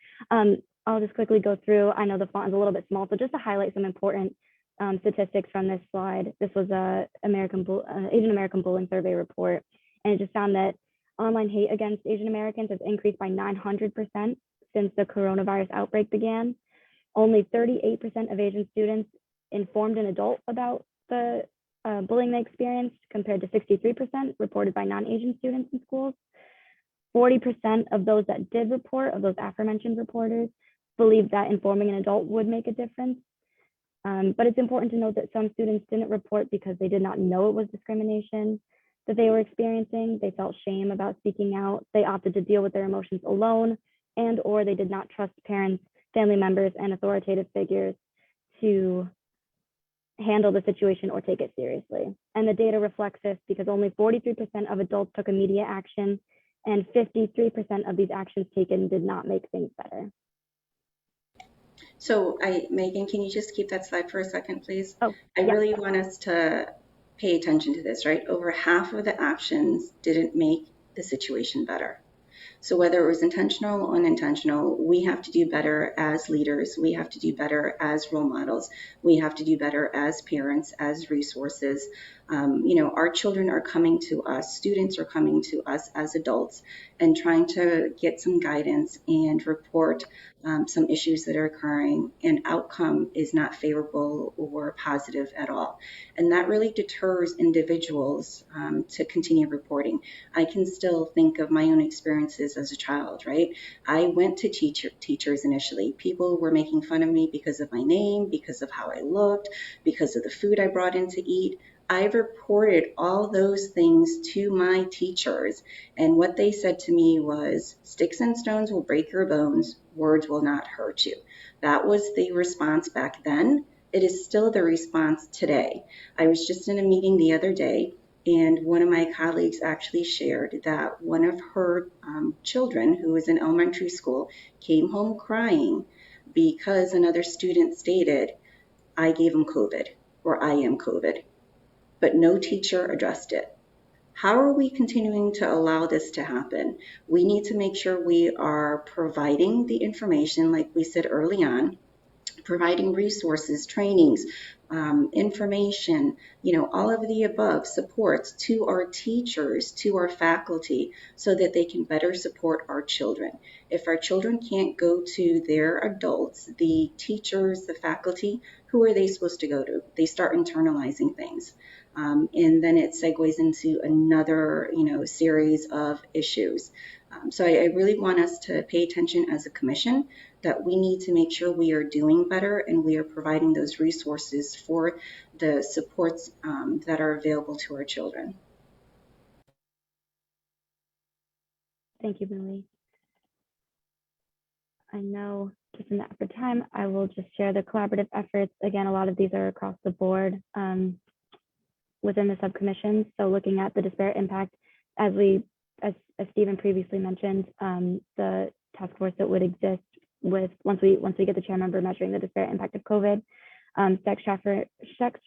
I'll just quickly go through. I know the font is a little bit small, so just to highlight some important statistics from this slide. This was a Asian American Bullying Survey report, and it just found that online hate against Asian Americans has increased by 900% since the coronavirus outbreak began. Only 38% of Asian students informed an adult about the bullying they experienced, compared to 63% reported by non-Asian students in schools. 40% of those that did report, of those aforementioned reporters, believed that informing an adult would make a difference. But it's important to note that some students didn't report because they did not know it was discrimination that they were experiencing. They felt shame about speaking out. They opted to deal with their emotions alone, and or they did not trust parents, family members, and authoritative figures to handle the situation or take it seriously. And the data reflects this because only 43% of adults took immediate action, and 53% of these actions taken did not make things better. So Megan, can you just keep that slide for a second, please? Oh, I yeah. really want us to pay attention to this, right? Over half of the actions didn't make the situation better. So whether it was intentional or unintentional, we have to do better as leaders. We have to do better as role models. We have to do better as parents, as resources. Our children are coming to us, students are coming to us as adults and trying to get some guidance and report some issues that are occurring, and outcome is not favorable or positive at all. And that really deters individuals to continue reporting. I can still think of my own experiences as a child, right? I went to teachers initially. People were making fun of me because of my name, because of how I looked, because of the food I brought in to eat. I reported all those things to my teachers, and what they said to me was, sticks and stones will break your bones, words will not hurt you. That was the response back then. It is still the response today. I was just in a meeting the other day, and one of my colleagues actually shared that one of her children, who was in elementary school, came home crying because another student stated, I gave him COVID, or I am COVID. But no teacher addressed it. How are we continuing to allow this to happen? We need to make sure we are providing the information, like we said early on, providing resources, trainings, information, all of the above supports to our teachers, to our faculty, so that they can better support our children. If our children can't go to their adults, the teachers, the faculty, who are they supposed to go to? They start internalizing things. And then it segues into another, series of issues. So I really want us to pay attention as a commission that we need to make sure we are doing better and we are providing those resources for the supports that are available to our children. Thank you, Millie. I know just in the effort of time, I will just share the collaborative efforts. Again, a lot of these are across the board. within the subcommissions. So looking at the disparate impact, as Stephen previously mentioned, the task force that would exist with once we get the chair member measuring the disparate impact of COVID, sex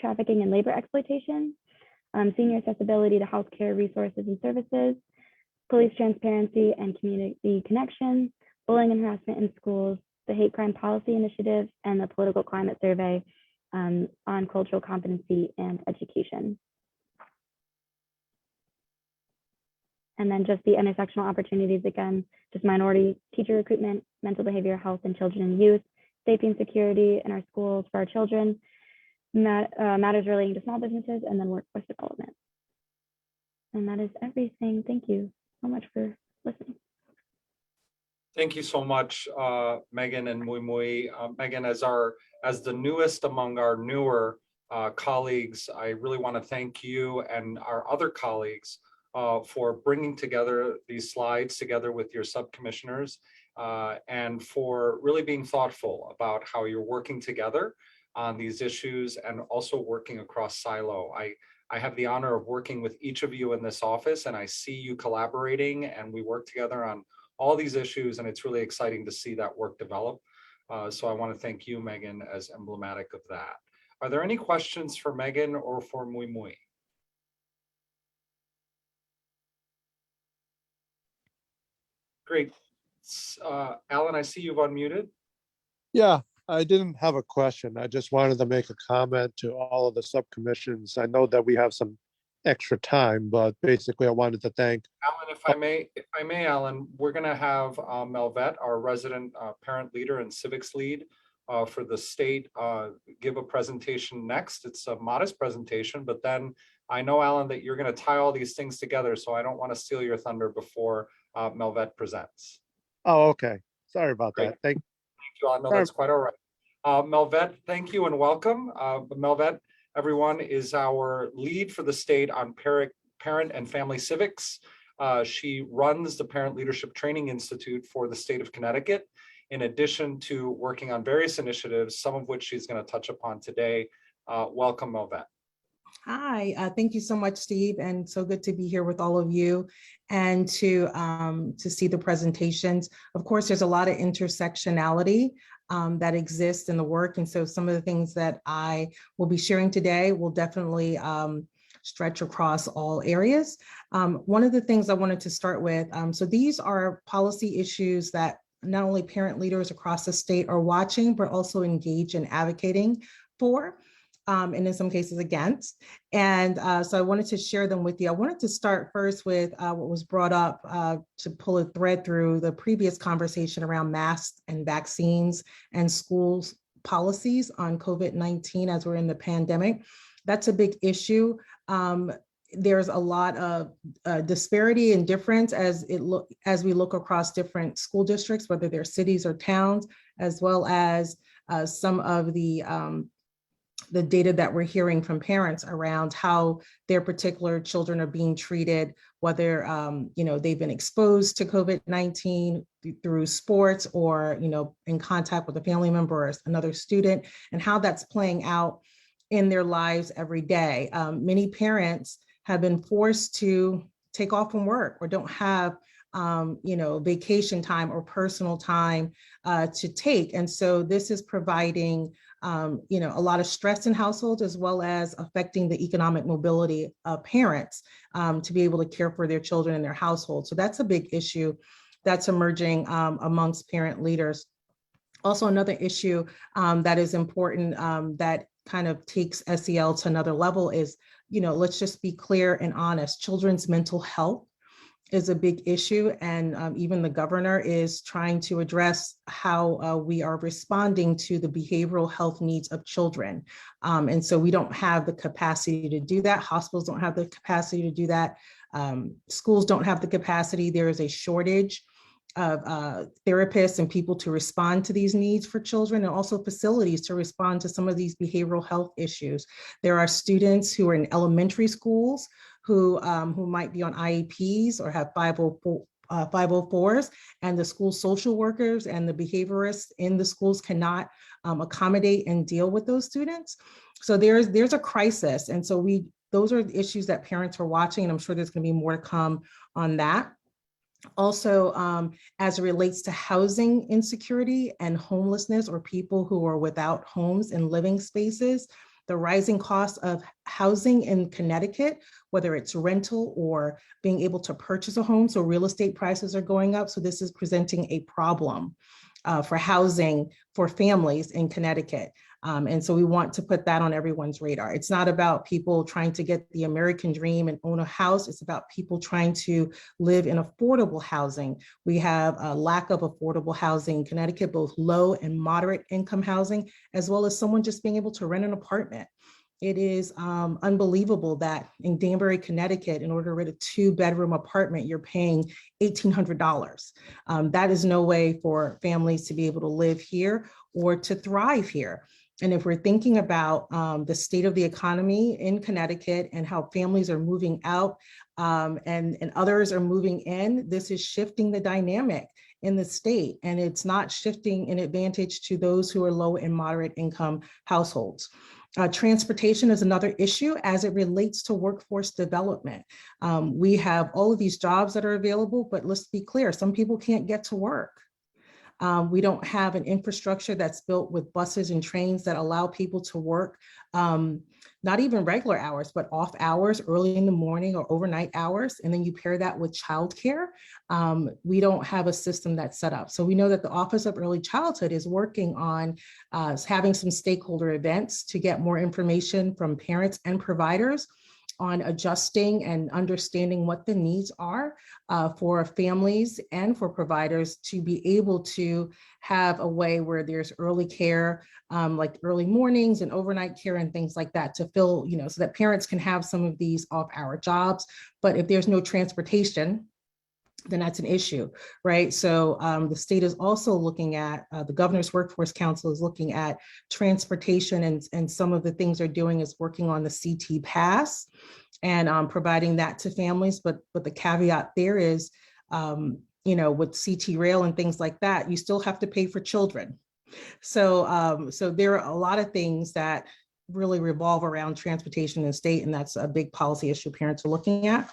trafficking and labor exploitation, senior accessibility to healthcare resources and services, police transparency and community connection, bullying and harassment in schools, the hate crime policy initiative, and the political climate survey on cultural competency and education. And then just the intersectional opportunities, again, just minority teacher recruitment, mental behavior health in children and youth, safety and security in our schools for our children, matters relating to small businesses, and then workforce development. And that is everything. Thank you so much for listening. Thank you so much, Megan and Mui Mui. Megan, as the newest among our newer colleagues, I really want to thank you and our other colleagues for bringing together these slides together with your subcommissioners and for really being thoughtful about how you're working together on these issues and also working across silo. I have the honor of working with each of you in this office, and I see you collaborating, and we work together on all these issues, and it's really exciting to see that work develop. So I want to thank you, Megan, as emblematic of that. Are there any questions for Megan or for Mui Mui? Great. Alan, I see you've unmuted. Yeah, I didn't have a question. I just wanted to make a comment to all of the subcommissions. I know that we have some extra time, but basically I wanted to thank. Alan, if I may, Alan, we're going to have Melvette, our resident parent leader and civics lead for the state, give a presentation next. It's a modest presentation, but then I know, Alan, that you're going to tie all these things together, so I don't want to steal your thunder before Melvette presents. Oh, okay. Sorry about Great. that. Thank you, Alan. No, that's quite all right. Melvette, thank you and welcome. Melvette, everyone, is our lead for the state on parent and family civics. She runs the Parent Leadership Training Institute for the state of Connecticut, in addition to working on various initiatives, some of which she's going to touch upon today. Welcome, Melvette. Hi, thank you so much, Steve, and so good to be here with all of you and to see the presentations. Of course, there's a lot of intersectionality that exists in the work, and so some of the things that I will be sharing today will definitely stretch across all areas. One of the things I wanted to start with, so these are policy issues that not only parent leaders across the state are watching, but also engage in advocating for. And in some cases against. And so I wanted to share them with you. I wanted to start first with what was brought up to pull a thread through the previous conversation around masks and vaccines and schools policies on COVID-19 as we're in the pandemic. That's a big issue. There's a lot of disparity and difference as we look across different school districts, whether they're cities or towns, as well as some of the data that we're hearing from parents around how their particular children are being treated, whether they've been exposed to COVID-19 through sports or in contact with a family member or another student, and how that's playing out in their lives every day. Many parents have been forced to take off from work or don't have vacation time or personal time to take. And so this is providing a lot of stress in households, as well as affecting the economic mobility of parents to be able to care for their children in their household. So that's a big issue that's emerging amongst parent leaders. Also, another issue that is important that kind of takes SEL to another level is, let's just be clear and honest, children's mental health is a big issue, and even the governor is trying to address how we are responding to the behavioral health needs of children. And so we don't have the capacity to do that. Hospitals don't have the capacity to do that. Schools don't have the capacity. There is a shortage of therapists and people to respond to these needs for children, and also facilities to respond to some of these behavioral health issues. There are students who are in elementary schools who might be on IEPs or have 504s, and the school social workers and the behaviorists in the schools cannot accommodate and deal with those students. So there's a crisis. And so we those are the issues that parents are watching, and I'm sure there's going to be more to come on that. Also, as it relates to housing insecurity and homelessness, or people who are without homes and living spaces, the rising cost of housing in Connecticut, whether it's rental or being able to purchase a home. So real estate prices are going up. So this is presenting a problem for housing for families in Connecticut. And so we want to put that on everyone's radar. It's not about people trying to get the American dream and own a house. It's about people trying to live in affordable housing. We have a lack of affordable housing in Connecticut, both low and moderate income housing, as well as someone just being able to rent an apartment. It is unbelievable that in Danbury, Connecticut, in order to rent a 2-bedroom apartment, you're paying $1,800. That is no way for families to be able to live here or to thrive here. And if we're thinking about the state of the economy in Connecticut and how families are moving out and others are moving in, this is shifting the dynamic in the state, and it's not shifting in advantage to those who are low and moderate income households. Transportation is another issue as it relates to workforce development. We have all of these jobs that are available, but let's be clear, some people can't get to work. We don't have an infrastructure that's built with buses and trains that allow people to work, not even regular hours, but off hours, early in the morning or overnight hours. And then you pair that with childcare. We don't have a system that's set up. So we know that the Office of Early Childhood is working on having some stakeholder events to get more information from parents and providers on adjusting and understanding what the needs are for families and for providers to be able to have a way where there's early care, like early mornings and overnight care and things like that to fill, so that parents can have some of these off-hour jobs. But if there's no transportation, then that's an issue, right? So the state is also looking at, the Governor's Workforce Council is looking at transportation, and some of the things they're doing is working on the CT pass and providing that to families. But the caveat there is, with CT rail and things like that, you still have to pay for children. So there are a lot of things that really revolve around transportation in the state, and that's a big policy issue parents are looking at.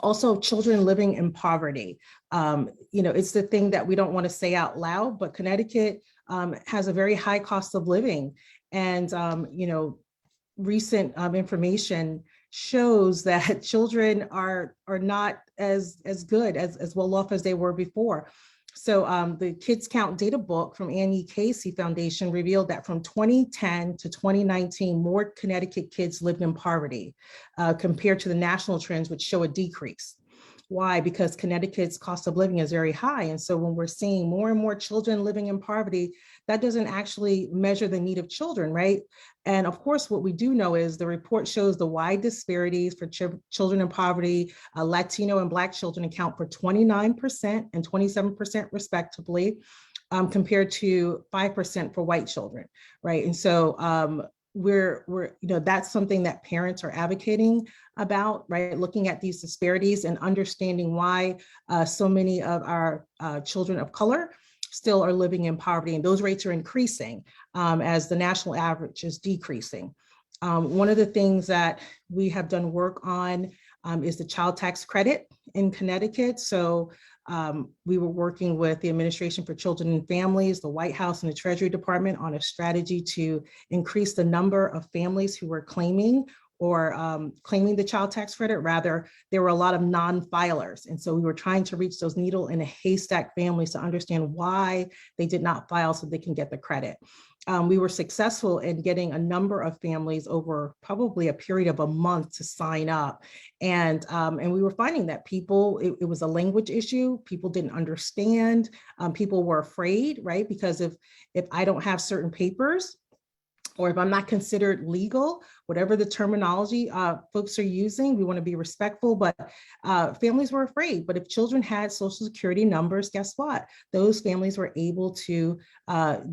Also, children living in poverty. It's the thing that we don't want to say out loud, but Connecticut has a very high cost of living. And, recent information shows that children are not as good, as well off as they were before. So the Kids Count data book from Annie Casey Foundation revealed that from 2010 to 2019, more Connecticut kids lived in poverty compared to the national trends, which show a decrease. Why? Because Connecticut's cost of living is very high. And so when we're seeing more and more children living in poverty, that doesn't actually measure the need of children, right? And of course, what we do know is the report shows the wide disparities for children in poverty. Latino and Black children account for 29% and 27% respectively, compared to 5% for white children, right? And so that's something that parents are advocating about, right? Looking at these disparities and understanding why so many of our children of color still are living in poverty, and those rates are increasing as the national average is decreasing. One of the things that we have done work on is the child tax credit in Connecticut. So we were working with the Administration for Children and Families, the White House, and the Treasury Department on a strategy to increase the number of families who were claiming the child tax credit. Rather, there were a lot of non-filers. And so we were trying to reach those needle in a haystack families to understand why they did not file so they can get the credit. We were successful in getting a number of families over probably a period of a month to sign up. And we were finding that people, it was a language issue. People didn't understand. People were afraid, right? Because if I don't have certain papers, or if I'm not considered legal, whatever the terminology folks are using, we want to be respectful, but families were afraid. But if children had Social Security numbers, guess what? Those families were able to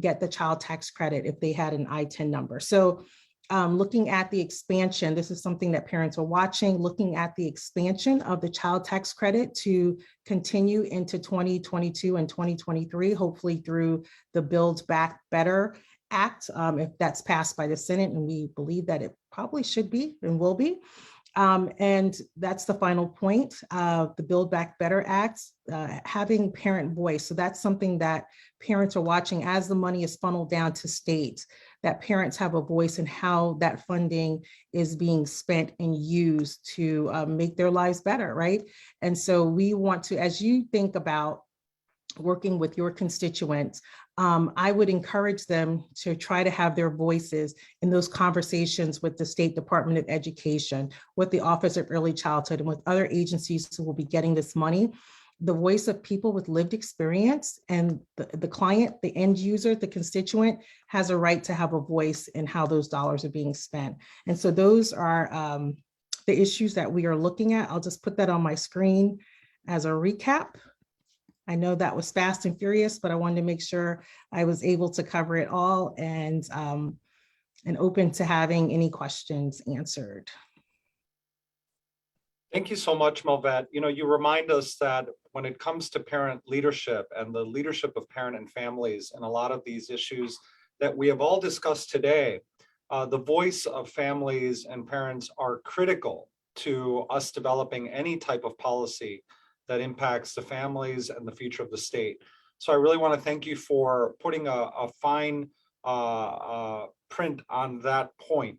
get the child tax credit if they had an I-10 number. So looking at the expansion, this is something that parents are watching, looking at the expansion of the child tax credit to continue into 2022 and 2023, hopefully through the Build Back Better Act, if that's passed by the Senate, and we believe that it probably should be and will be. And that's the final point of the Build Back Better Act, having parent voice. So that's something that parents are watching as the money is funneled down to states, that parents have a voice in how that funding is being spent and used to make their lives better, right? And so we want to, as you think about working with your constituents, I would encourage them to try to have their voices in those conversations with the State Department of Education, with the Office of Early Childhood, and with other agencies who will be getting this money. The voice of people with lived experience, and the client, the end user, the constituent has a right to have a voice in how those dollars are being spent. And so those are the issues that we are looking at. I'll just put that on my screen as a recap. I know that was fast and furious, but I wanted to make sure I was able to cover it all, and open to having any questions answered. Thank you so much, Melvette. You know, you remind us that when it comes to parent leadership and the leadership of parent and families and a lot of these issues that we have all discussed today, the voice of families and parents are critical to us developing any type of policy that impacts the families and the future of the state. So I really want to thank you for putting a fine print on that point.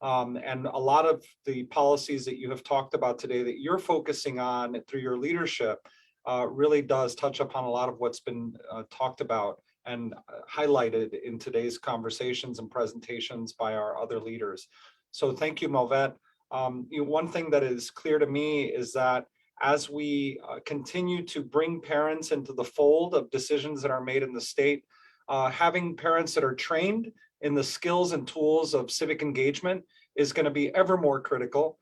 And a lot of the policies that you have talked about today that you're focusing on through your leadership really does touch upon a lot of what's been talked about and highlighted in today's conversations and presentations by our other leaders. So thank you, Melvette. One thing that is clear to me is that as we continue to bring parents into the fold of decisions that are made in the state, having parents that are trained in the skills and tools of civic engagement is going to be ever more critical.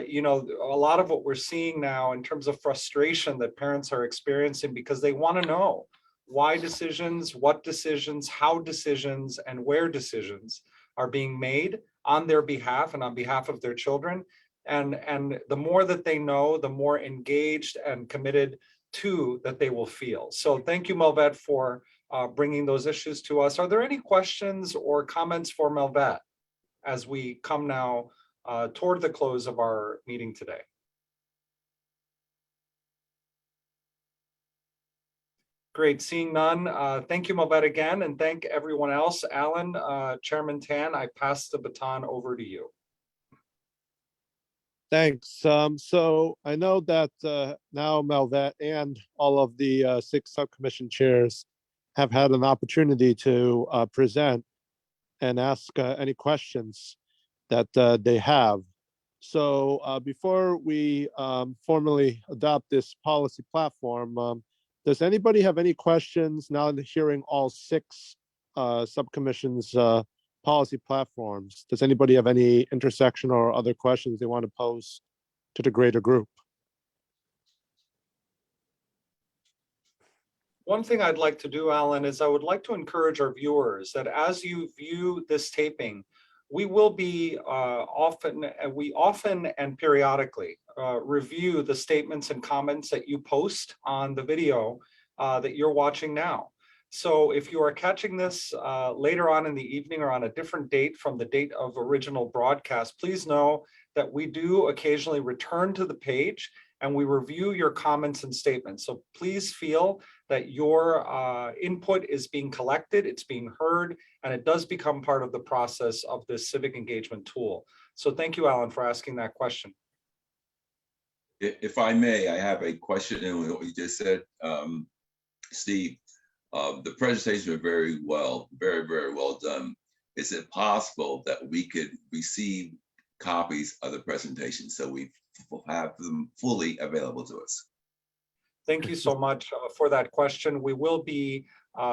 You know, a lot of what we're seeing now in terms of frustration that parents are experiencing because they want to know why decisions, what decisions, how decisions, and where decisions are being made on their behalf and on behalf of their children. And the more that they know, the more engaged and committed to that they will feel. So thank you, Melvette, for bringing those issues to us. Are there any questions or comments for Melvette as we come now toward the close of our meeting today? Great, seeing none. Thank you, Melvette, again, and thank everyone else. Alan, Chairman Tan, I pass the baton over to you. Thanks. So I know that now Melvette and all of the 6 subcommission chairs have had an opportunity to present and ask any questions that they have. So before we formally adopt this policy platform, does anybody have any questions now that hearing all 6 subcommissions policy platforms? Does anybody have any intersection or other questions they want to pose to the greater group? One thing I'd like to do, Alan, is I would like to encourage our viewers that as you view this taping, we will be often and periodically review the statements and comments that you post on the video that you're watching now. So if you are catching this later on in the evening or on a different date from the date of original broadcast, please know that we do occasionally return to the page and we review your comments and statements. So please feel that your input is being collected, it's being heard, and it does become part of the process of this civic engagement tool. So thank you, Alan, for asking that question. If I may, I have a question in what you just said, Steve. The presentation was very well done. Is it possible that we could receive copies of the presentation so we have them fully available to us? Thank you so much for that question. We will be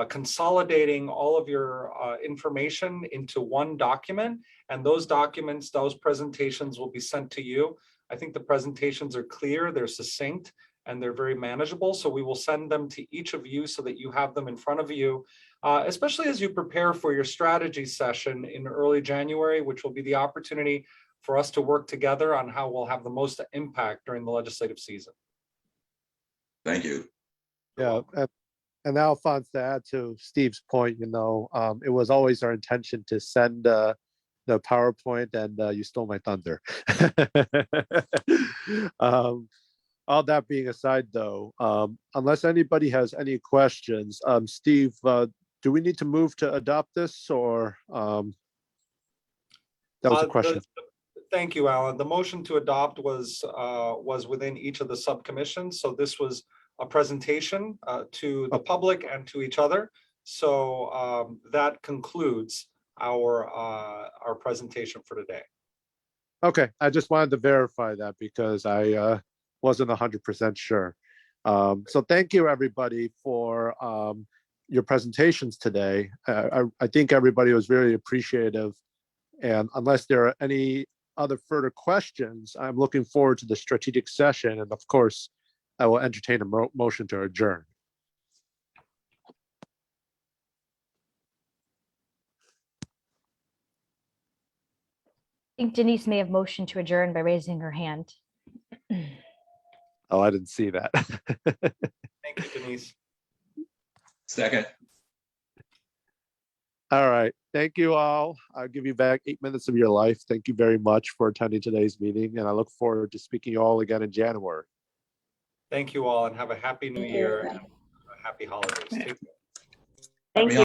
consolidating all of your information into one document, and those documents, those presentations will be sent to you. I think the presentations are clear, they're succinct, and they're very manageable. So we will send them to each of you so that you have them in front of you, especially as you prepare for your strategy session in early January, which will be the opportunity for us to work together on how we'll have the most impact during the legislative season. Thank you. Yeah, And Alphonse, to add to Steve's point, it was always our intention to send the PowerPoint, and you stole my thunder. All that being aside, though, unless anybody has any questions, Steve, do we need to move to adopt this, or that was a question? Thank you, Alan. The motion to adopt was within each of the subcommissions. So this was a presentation to the public and to each other. So that concludes our presentation for today. Okay, I just wanted to verify that because I wasn't 100% sure. So thank you, everybody, for your presentations today. I think everybody was very appreciative. And unless there are any other further questions, I'm looking forward to the strategic session. And of course, I will entertain a motion to adjourn. I think Denise may have motioned to adjourn by raising her hand. Oh, I didn't see that. Thank you, Denise. Second. All right. Thank you all. I'll give you back 8 minutes of your life. Thank you very much for attending today's meeting. And I look forward to speaking to you all again in January. Thank you all, and have a happy new Thank you, year everybody. and happy holidays. Take care. Thank you.